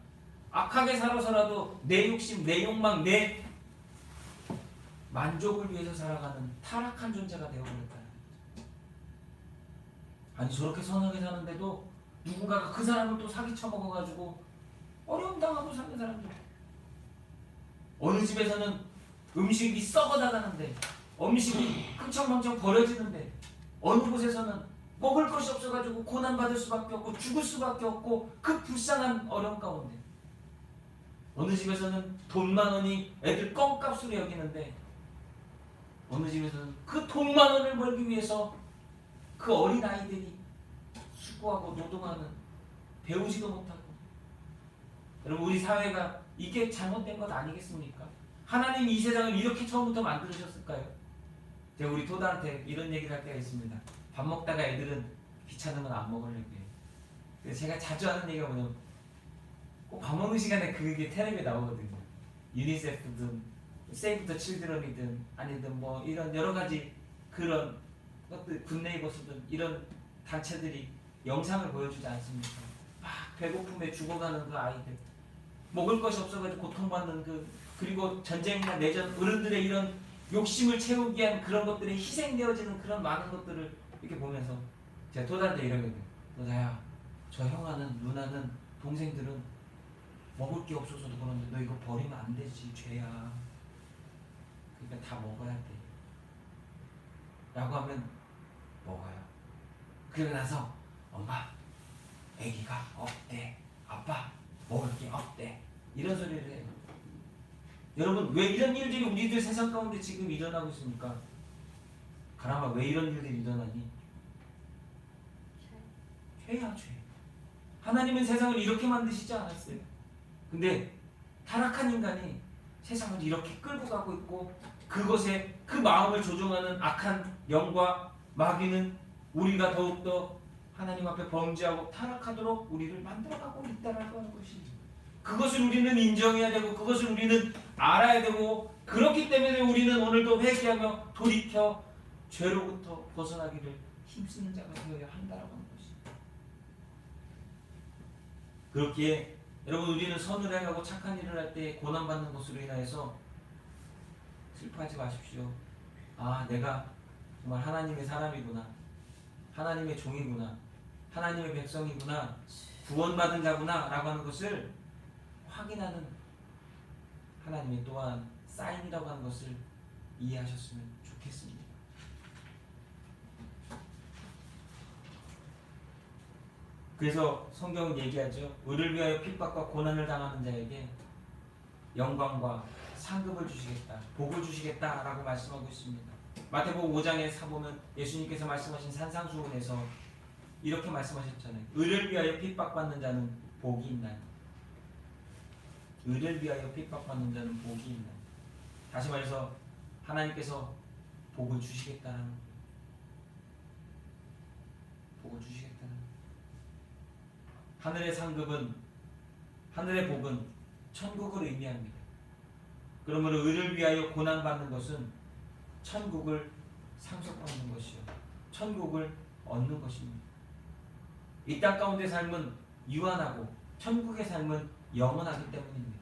악하게 살아서라도 내 욕심, 내 욕망, 내 만족을 위해서 살아가는 타락한 존재가 되어버렸다는 거죠. 아니 저렇게 선하게 사는데도 누군가가 그 사람을 또 사기쳐 먹어가지고 어려움 당하고 사는 사람들. 어느 집에서는 음식이 썩어 나가는데 음식이 흥청망청 버려지는데 어느 곳에서는 먹을 것이 없어가지고 고난받을 수밖에 없고 죽을 수밖에 없고 그 불쌍한 어려움 가운데 어느 집에서는 돈 10,000원이 애들 껌값으로 여기는데 어느 집에서는 그 돈 10,000원을 벌기 위해서 그 어린 아이들이 수고하고 노동하는 배우지도 못하고. 여러분 우리 사회가 이게 잘못된 것 아니겠습니까? 하나님이 이 세상을 이렇게 처음부터 만드셨을까요? 제가 우리 토다한테 이런 얘기를 할 때가 있습니다. 밥 먹다가 애들은 귀찮으면 안 먹으려고 해요. 그래서 제가 자주 하는 얘기가 뭐냐면 꼭 밥 먹는 시간에 그게 텔레비에 나오거든요. 유니세프든 세이브 더 칠드런이든 아니든 뭐 이런 여러 가지 그런 것들 굿네이버스든 이런 단체들이 영상을 보여주지 않습니까? 막 배고픔에 죽어가는 그 아이들 먹을 것이 없어가지고 고통받는 그리고 전쟁이나 내전 어른들의 이런 욕심을 채우기 위한 그런 것들이 희생되어지는 그런 많은 것들을 이렇게 보면서 제가 토다한테 이러거든요. 너다야 저 형아는 누나는 동생들은 먹을 게 없어서도 그런데 너 이거 버리면 안 되지 죄야. 그러니까 다 먹어야 돼 라고 하면 먹어요. 그러고 나서 엄마 애기가 없대 아빠 먹을 게 없대 이런 소리를 해요. 여러분 왜 이런 일들이 우리들 세상 가운데 지금 일어나고 있습니까? 가람아 왜 이런 일들이 일어나니? 죄야 죄. 하나님은 세상을 이렇게 만드시지 않았어요. 근데 타락한 인간이 세상을 이렇게 끌고 가고 있고 그것에 그 마음을 조종하는 악한 영과 마귀는 우리가 더욱더 하나님 앞에 범죄하고 타락하도록 우리를 만들어가고 있다는 것이죠. 그것을 우리는 인정해야 되고 그것을 우리는 알아야 되고 그렇기 때문에 우리는 오늘도 회개하며 돌이켜 죄로부터 벗어나기를 힘쓰는 자가 되어야 한다라고 하는 것입니다. 그렇기에 여러분 우리는 선을 행하고 착한 일을 할 때 고난받는 것으로 인하여서 슬퍼하지 마십시오. 아 내가 정말 하나님의 사람이구나. 하나님의 종이구나. 하나님의 백성이구나. 구원받은 자구나 라고 하는 것을 확인하는 하나님의 또한 사인이라고 하는 것을 이해하셨으면 좋겠습니다. 그래서 성경은 얘기하죠. 의를 위하여 핍박과 고난을 당하는 자에게 영광과 상급을 주시겠다. 복을 주시겠다라고 말씀하고 있습니다. 마태복음 5장에 보면 예수님께서 말씀하신 산상수훈에서 이렇게 말씀하셨잖아요. 의를 위하여 핍박받는 자는 복이 있나니. 의를 위하여 핍박받는 자는 복이 있나니. 다시 말해서 하나님께서 복을 주시겠다는 거예요. 복을 주시겠다는 거예요. 하늘의 상급은, 하늘의 복은 천국을 의미합니다. 그러므로 의를 위하여 고난받는 것은 천국을 상속받는 것이요, 천국을 얻는 것입니다. 이 땅 가운데 삶은 유한하고 천국의 삶은 영원하기 때문입니다.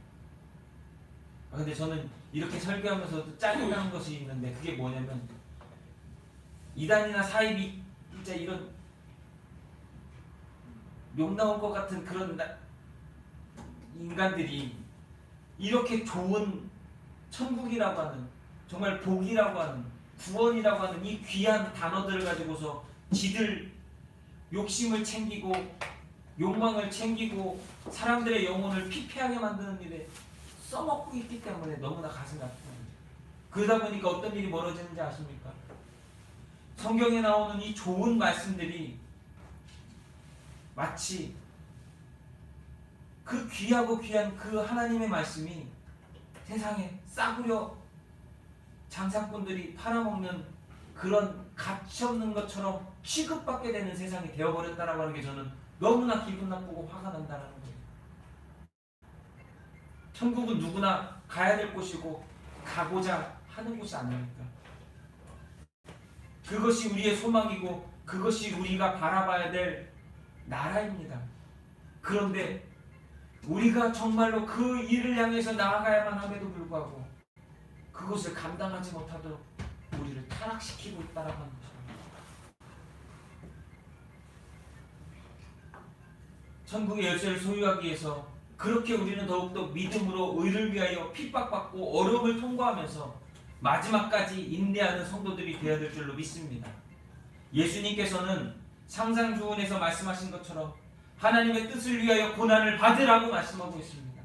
근데 저는 이렇게 설교하면서도 짜증나는 것이 있는데, 그게 뭐냐면 이단이나 사입이 진짜 이런 욕 나올 것 같은 그런 인간들이 이렇게 좋은 천국이라고 하는, 정말 복이라고 하는, 구원이라고 하는 이 귀한 단어들을 가지고서 지들 욕심을 챙기고 욕망을 챙기고 사람들의 영혼을 피폐하게 만드는 일에 써먹고 있기 때문에 너무나 가슴이 아픕니다. 그러다 보니까 어떤 일이 벌어지는지 아십니까? 성경에 나오는 이 좋은 말씀들이 마치 그 귀하고 귀한 그 하나님의 말씀이 세상에 싸구려 장사꾼들이 팔아먹는 그런 가치 없는 것처럼 취급받게 되는 세상이 되어버렸다라고 하는 게 저는 너무나 기분 나쁘고 화가 난다는 거예요. 천국은 누구나 가야 될 곳이고 가고자 하는 곳이 아닙니까? 그것이 우리의 소망이고 그것이 우리가 바라봐야 될 나라입니다. 그런데 우리가 정말로 그 일을 향해서 나아가야만 함에도 불구하고 그것을 감당하지 못하도록 우리를 타락시키고 있다라고 하는 것입니다. 천국의 열쇠를 소유하기 위해서 그렇게 우리는 더욱더 믿음으로 의를 위하여 핍박받고 어려움을 통과하면서 마지막까지 인내하는 성도들이 되어야 될 줄로 믿습니다. 예수님께서는 상상주운에서 말씀하신 것처럼 하나님의 뜻을 위하여 고난을 받으라고 말씀하고 있습니다.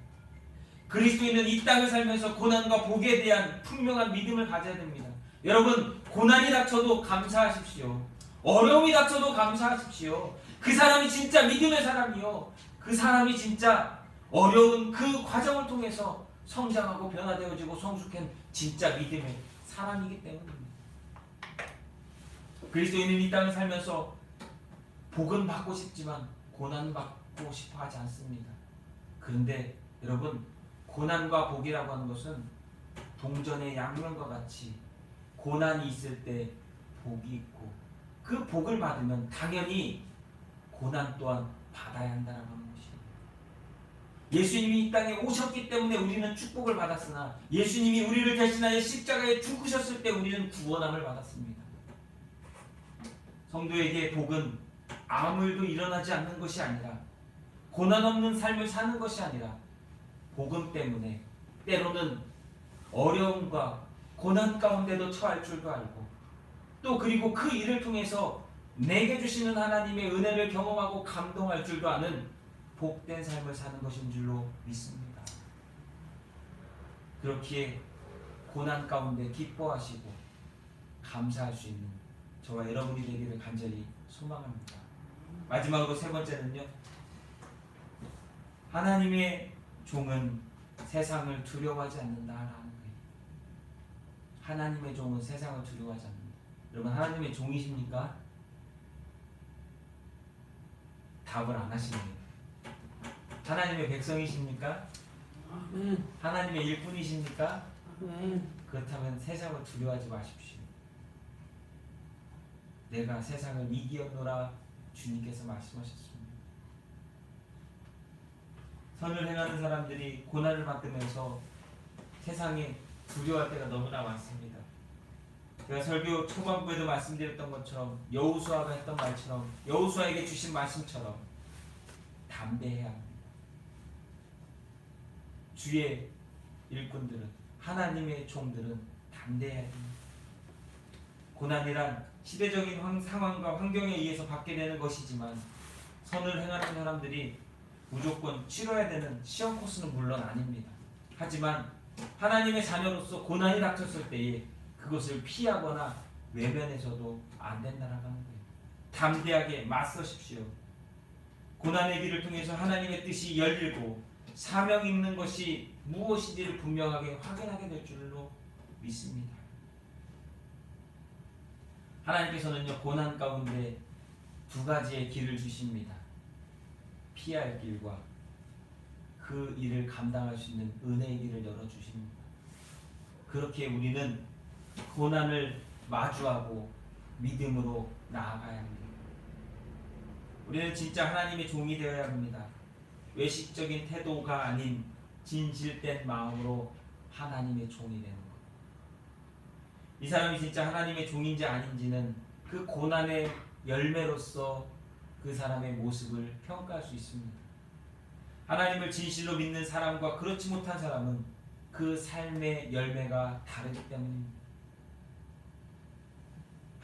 그리스도인은 이 땅을 살면서 고난과 복에 대한 분명한 믿음을 가져야 됩니다. 여러분, 고난이 닥쳐도 감사하십시오. 어려움이 닥쳐도 감사하십시오. 그 사람이 진짜 믿음의 사람이요, 그 사람이 진짜 어려운 그 과정을 통해서 성장하고 변화되어지고 성숙한 진짜 믿음의 사람이기 때문입니다. 그리스도인은 이 땅을 살면서 복은 받고 싶지만 고난 받고 싶어 하지 않습니다. 그런데 여러분, 고난과 복이라고 하는 것은 동전의 양면과 같이 고난이 있을 때 복이 있고 그 복을 받으면 당연히 고난 또한 받아야 한다는 것입니다. 예수님이 이 땅에 오셨기 때문에 우리는 축복을 받았으나 예수님이 우리를 대신하여 십자가에 죽으셨을 때 우리는 구원함을 받았습니다. 성도에게 복은 아무 일도 일어나지 않는 것이 아니라 고난 없는 삶을 사는 것이 아니라 복음 때문에 때로는 어려움과 고난 가운데도 처할 줄도 알고 또 그리고 그 일을 통해서 내게 주시는 하나님의 은혜를 경험하고 감동할 줄도 아는 복된 삶을 사는 것인 줄로 믿습니다. 그렇기에 고난 가운데 기뻐하시고 감사할 수 있는 저와 여러분이 되기를 간절히 소망합니다. 마지막으로 세 번째는요, 하나님의 종은 세상을 두려워하지 않는다라는 거예요. 하나님의 종은 세상을 두려워하지 않는다. 여러분, 하나님의 종이십니까? 답을 안 하시네요. 하나님의 백성이십니까? 하나님의 일꾼이십니까? 그렇다면 세상을 두려워하지 마십시오. 내가 세상을 이기었노라 주님께서 말씀하셨습니다. 선을 행하는 사람들이 고난을 받으면서 세상에 두려워할 때가 너무나 많습니다. 제가 설교 초반부에도 말씀드렸던 것처럼 여호수아가 했던 말처럼 여호수아에게 주신 말씀처럼 담대해야 합니다. 주의 일꾼들은, 하나님의 종들은 담대해야 됩니다. 고난이란 시대적인 상황과 환경에 의해서 받게 되는 것이지만 선을 행하는 사람들이 무조건 치러야 되는 시험 코스는 물론 아닙니다. 하지만 하나님의 자녀로서 고난이 닥쳤을 때에 그것을 피하거나 외면해서도 안 된다는 거예요. 담대하게 맞서십시오. 고난의 길을 통해서 하나님의 뜻이 열리고 사명 있는 것이 무엇인지를 분명하게 확인하게 될 줄로 믿습니다. 하나님께서는요, 고난 가운데 두 가지의 길을 주십니다. 피할 길과 그 일을 감당할 수 있는 은혜의 길을 열어주십니다. 그렇게 우리는 고난을 마주하고 믿음으로 나아가야 합니다. 우리는 진짜 하나님의 종이 되어야 합니다. 외식적인 태도가 아닌 진실된 마음으로 하나님의 종이 되는 것. 이 사람이 진짜 하나님의 종인지 아닌지는 그 고난의 열매로서 그 사람의 모습을 평가할 수 있습니다. 하나님을 진실로 믿는 사람과 그렇지 못한 사람은 그 삶의 열매가 다르기 때문입니다.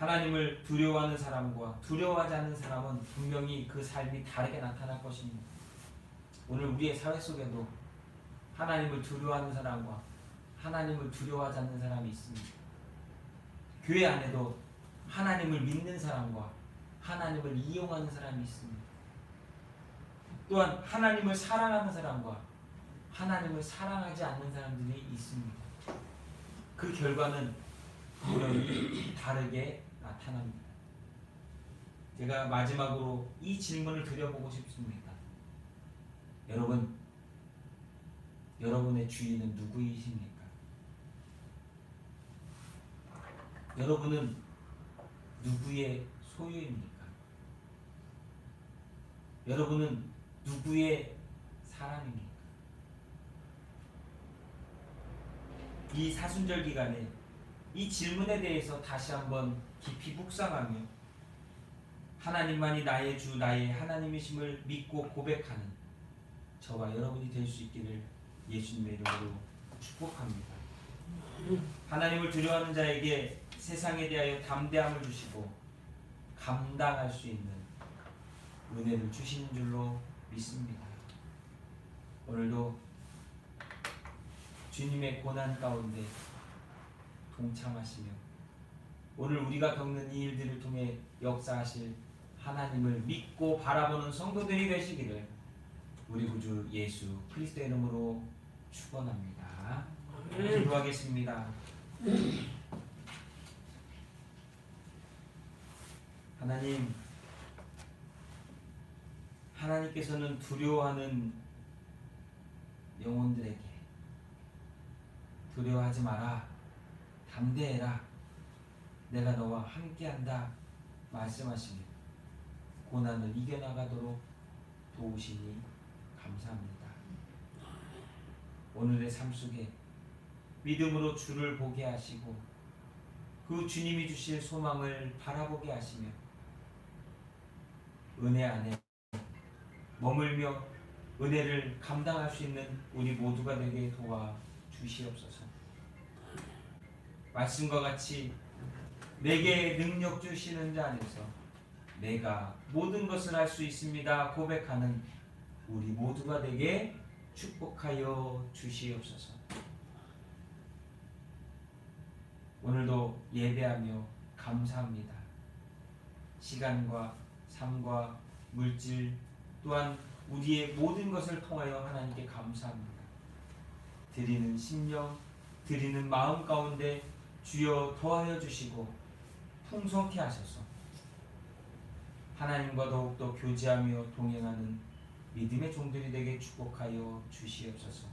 하나님을 두려워하는 사람과 두려워하지 않는 사람은 분명히 그 삶이 다르게 나타날 것입니다. 오늘 우리의 사회 속에도 하나님을 두려워하는 사람과 하나님을 두려워하지 않는 사람이 있습니다. 교회 안에도 하나님을 믿는 사람과 하나님을 이용하는 사람이 있습니다. 또한 하나님을 사랑하는 사람과 하나님을 사랑하지 않는 사람들이 있습니다. 그 결과는 분명히 다르게 나타납니다. 제가 마지막으로 이 질문을 드려보고 싶습니다. 여러분, 여러분의 주인은 누구이십니까? 여러분은 누구의 소유입니까? 여러분은 누구의 사람입니까? 이 사순절 기간에 이 질문에 대해서 다시 한번 깊이 묵상하며 하나님만이 나의 주, 나의 하나님이심을 믿고 고백하는 저와 여러분이 될 수 있기를 예수님의 이름으로 축복합니다. 하나님을 두려워하는 자에게 세상에 대하여 담대함을 주시고 감당할 수 있는 은혜를 주시는 줄로 믿습니다. 오늘도 주님의 고난 가운데 동참하시며 오늘 우리가 겪는 이 일들을 통해 역사하실 하나님을 믿고 바라보는 성도들이 되시기를 우리 구주 예수 그리스도의 이름으로 축원합니다. 기도하겠습니다. 하나님, 하나님께서는 두려워하는 영혼들에게 두려워하지 마라, 담대해라, 내가 너와 함께한다 말씀하시며 고난을 이겨나가도록 도우시니 감사합니다. 오늘의 삶 속에 믿음으로 주를 보게 하시고 그 주님이 주실 소망을 바라보게 하시며 은혜 안에 머물며 은혜를 감당할 수 있는 우리 모두가 되게 도와 주시옵소서. 말씀과 같이 내게 능력 주시는 자 안에서 내가 모든 것을 할 수 있습니다 고백하는 우리 모두가 되게 축복하여 주시옵소서. 오늘도 예배하며 감사합니다. 시간과 삶과 물질 또한 우리의 모든 것을 통하여 하나님께 감사합니다. 드리는 심령, 드리는 마음 가운데 주여 더하여 주시고 풍성케 하소서. 하나님과 더욱더 교제하며 동행하는 믿음의 종들이 되게 축복하여 주시옵소서.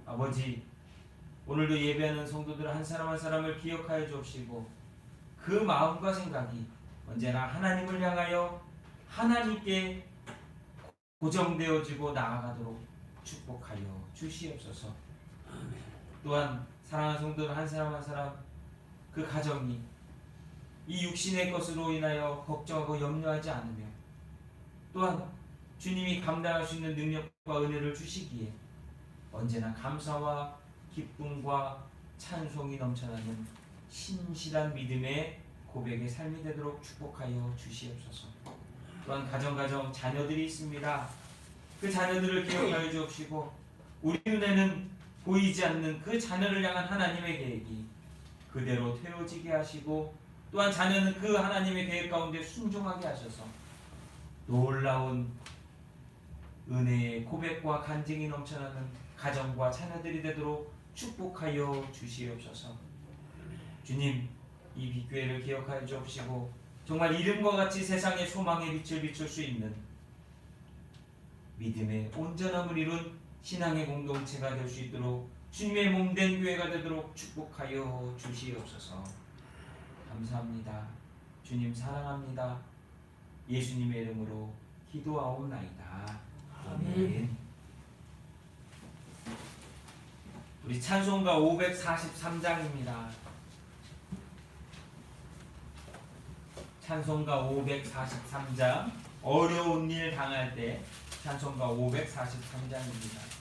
아버지, 오늘도 예배하는 성도들 한 사람 한 사람을 기억하여 주옵시고 그 마음과 생각이 언제나 하나님을 향하여 하나님께 고정되어지고 나아가도록 축복하여 주시옵소서. 또한 사랑하는 성도들 한 사람 한 사람 그 가정이 이 육신의 것으로 인하여 걱정하고 염려하지 않으며 또한 주님이 감당할 수 있는 능력과 은혜를 주시기에 언제나 감사와 기쁨과 찬송이 넘쳐나는 신실한 믿음의 고백의 삶이 되도록 축복하여 주시옵소서. 또한 가정 자녀들이 있습니다. 그 자녀들을 기억하여 주옵시고 우리 눈에는 보이지 않는 그 자녀를 향한 하나님의 계획이 그대로 되어지게 하시고 또한 자녀는 그 하나님의 계획 가운데 순종하게 하셔서 놀라운 은혜의 고백과 간증이 넘쳐나는 가정과 자녀들이 되도록 축복하여 주시옵소서. 주님, 이 빛교회를 기억하여 주옵시고 정말 이름과 같이 세상의 소망의 빛을 비출 수 있는 믿음의 온전함을 이룬 신앙의 공동체가 될 수 있도록 주님의 몸된 교회가 되도록 축복하여 주시옵소서. 감사합니다. 주님 사랑합니다. 예수님의 이름으로 기도하옵나이다. 아멘. 우리 찬송가 543장입니다. 찬송가 543장, 어려운 일 당할 때 찬송가 543장입니다.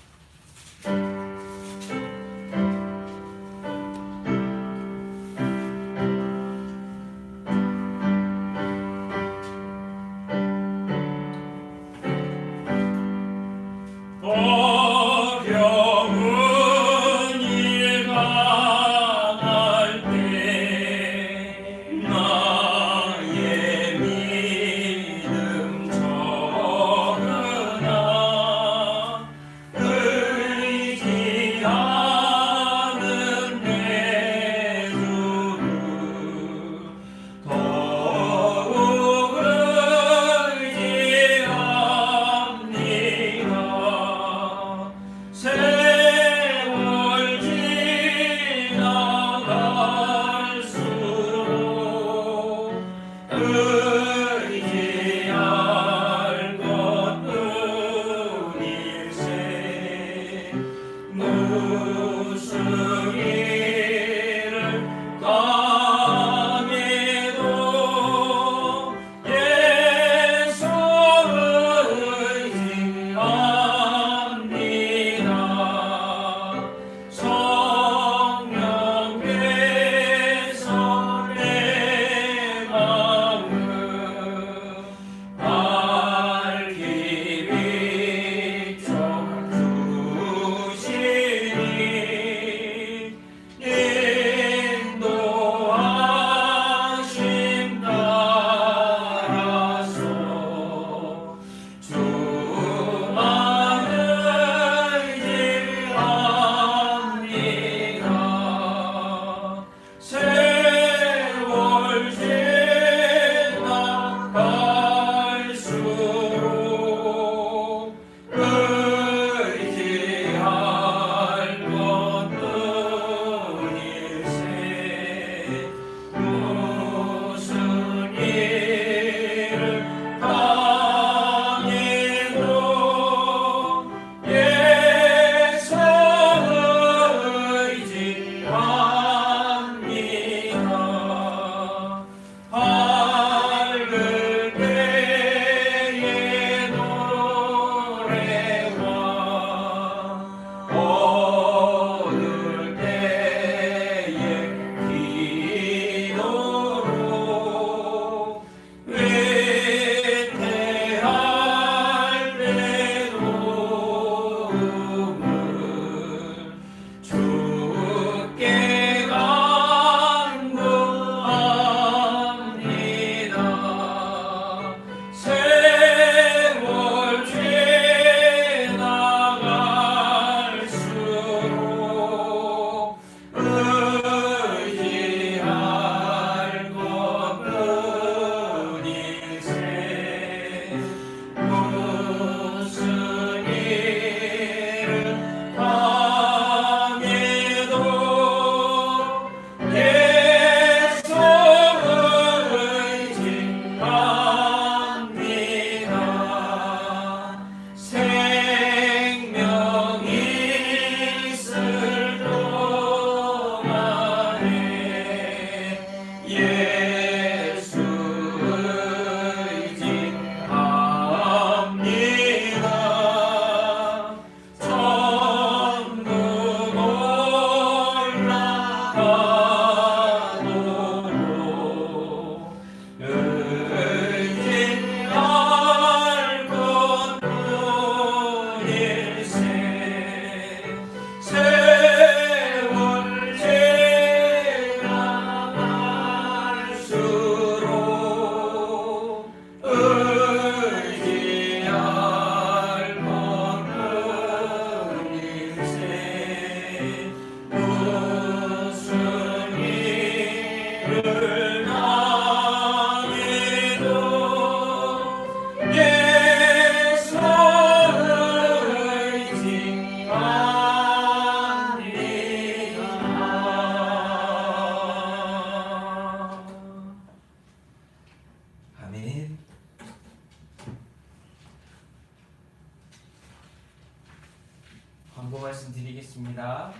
말씀드리겠습니다.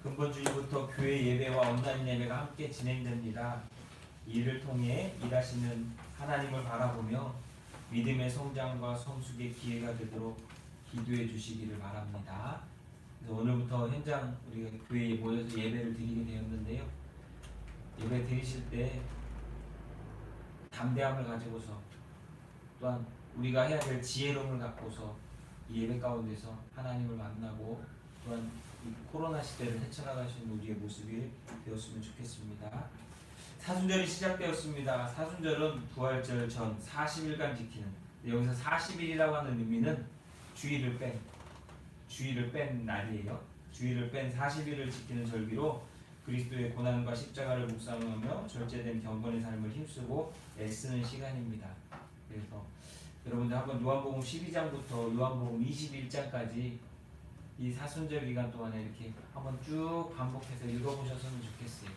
근본 주일부터 교회 예배와 온라인 예배가 함께 진행됩니다. 이를 통해 일하시는 하나님을 바라보며 믿음의 성장과 성숙의 기회가 되도록 기도해 주시기를 바랍니다. 그래서 오늘부터 현장 우리가 교회에 모여서 예배를 드리게 되었는데요. 예배 드리실 때 담대함을 가지고서 또한 우리가 해야 될 지혜로움을 갖고서 이 예배 가운데서 하나님을 만나고 또한 이 코로나 시대를 헤쳐나가시는 우리의 모습이 되었으면 좋겠습니다. 사순절이 시작되었습니다. 사순절은 부활절 전 40일간 지키는, 여기서 40일이라고 하는 의미는 주일을 뺀 날이에요. 주일을 뺀 40일을 지키는 절기로 그리스도의 고난과 십자가를 묵상하며 절제된 경건의 삶을 힘쓰고 애쓰는 시간입니다. 그래서 여러분들 한번 요한복음 12장부터 요한복음 21장까지 이 사순절 기간 동안에 이렇게 한번 쭉 반복해서 읽어보셨으면 좋겠어요.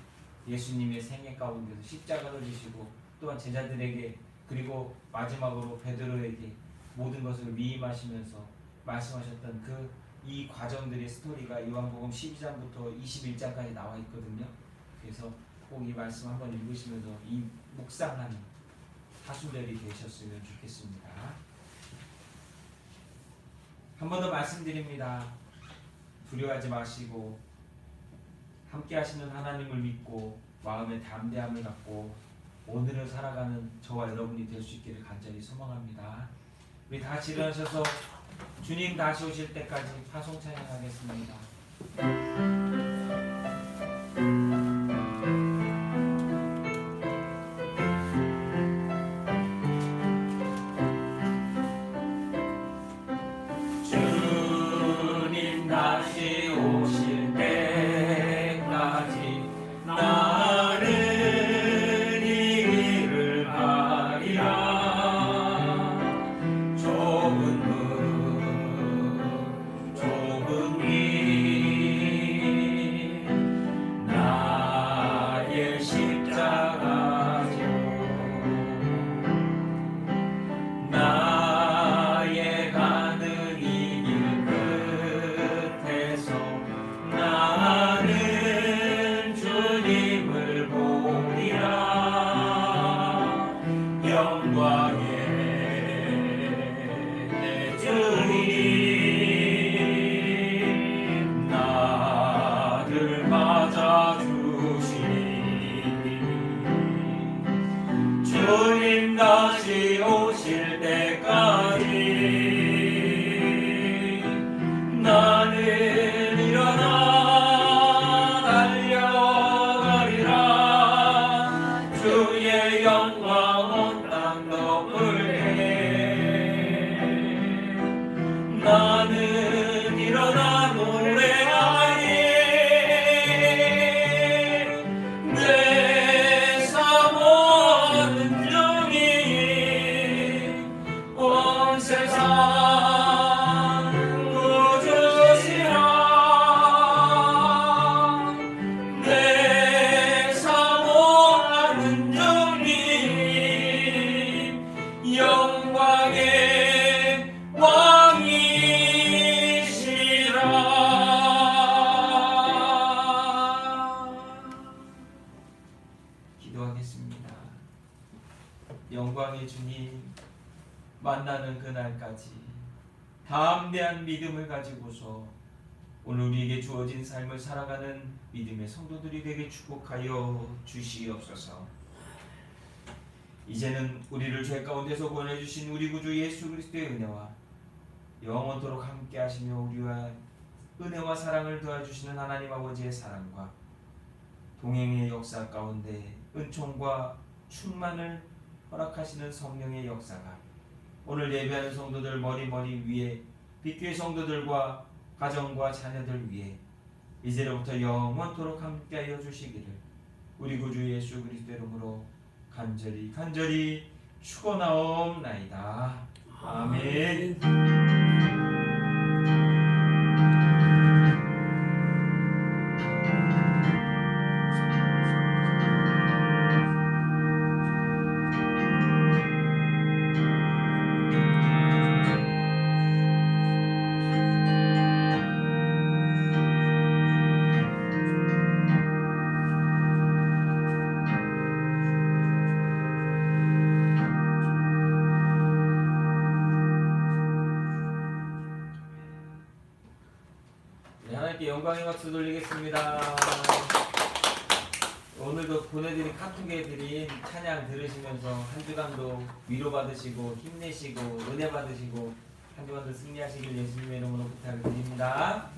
예수님의 생애 가운데서 십자가를 지시고 또한 제자들에게 그리고 마지막으로 베드로에게 모든 것을 위임하시면서 말씀하셨던 이 과정들의 스토리가 요한복음 12장부터 21장까지 나와 있거든요. 그래서 꼭 이 말씀 한번 읽으시면서 이 묵상하는 사순절이 되셨으면 좋겠습니다. 한 번 더 말씀드립니다. 두려워하지 마시고 함께 하시는 하나님을 믿고 마음의 담대함을 갖고 오늘을 살아가는 저와 여러분이 될 수 있기를 간절히 소망합니다. 우리 다 같이 일어나셔서 주님 다시 오실 때까지 파송 찬양하겠습니다. 주님 다시 오실 때까지 나는 이 길을 가리라. 좁은 문 좁은 길 나의 십자가 져 나의 가는 이 길 끝에서 나는 주님을 보리라. 영광의 내 주님 나를 맞아주시니 주님 다시 오실 때까지 나는 일어나 달려가리라. 주의 영광 온 땅 덮을게. 나는 일어나 노래하리. 내 사모하는 주님 온 세상 구주시라. 내 사모하는 주님 영광의 왕이시라. 기도하겠습니다. 영광의 주님 만나는 그날까지 담대한 믿음을 가지고서 오늘 우리에게 주어진 삶을 살아가는 믿음의 성도들이 되게 축복하여 주시옵소서. 이제는 우리를 죄 가운데서 구원해주신 우리 구주 예수 그리스도의 은혜와 영원토록 함께 하시며 우리와 은혜와 사랑을 더해주시는 하나님 아버지의 사랑과 동행의 역사 가운데 은총과 충만을 허락하시는 성령의 역사가 오늘 예배하는 성도들 머리 위에 빛교회 성도들과 가정과 자녀들 위에 이제로부터 영원토록 함께하여 주시기를 우리 구주 예수 그리스도 이름으로 간절히 축원하옵나이다. 아멘. 네, 하나님께 영광의 박수 돌리겠습니다. 오늘도 보내드린 카톡에 드린 찬양 들으시면서 한 주간도 위로받으시고 힘내시고 은혜 받으시고 한 주간도 승리하시길 예수님의 이름으로 부탁을 드립니다.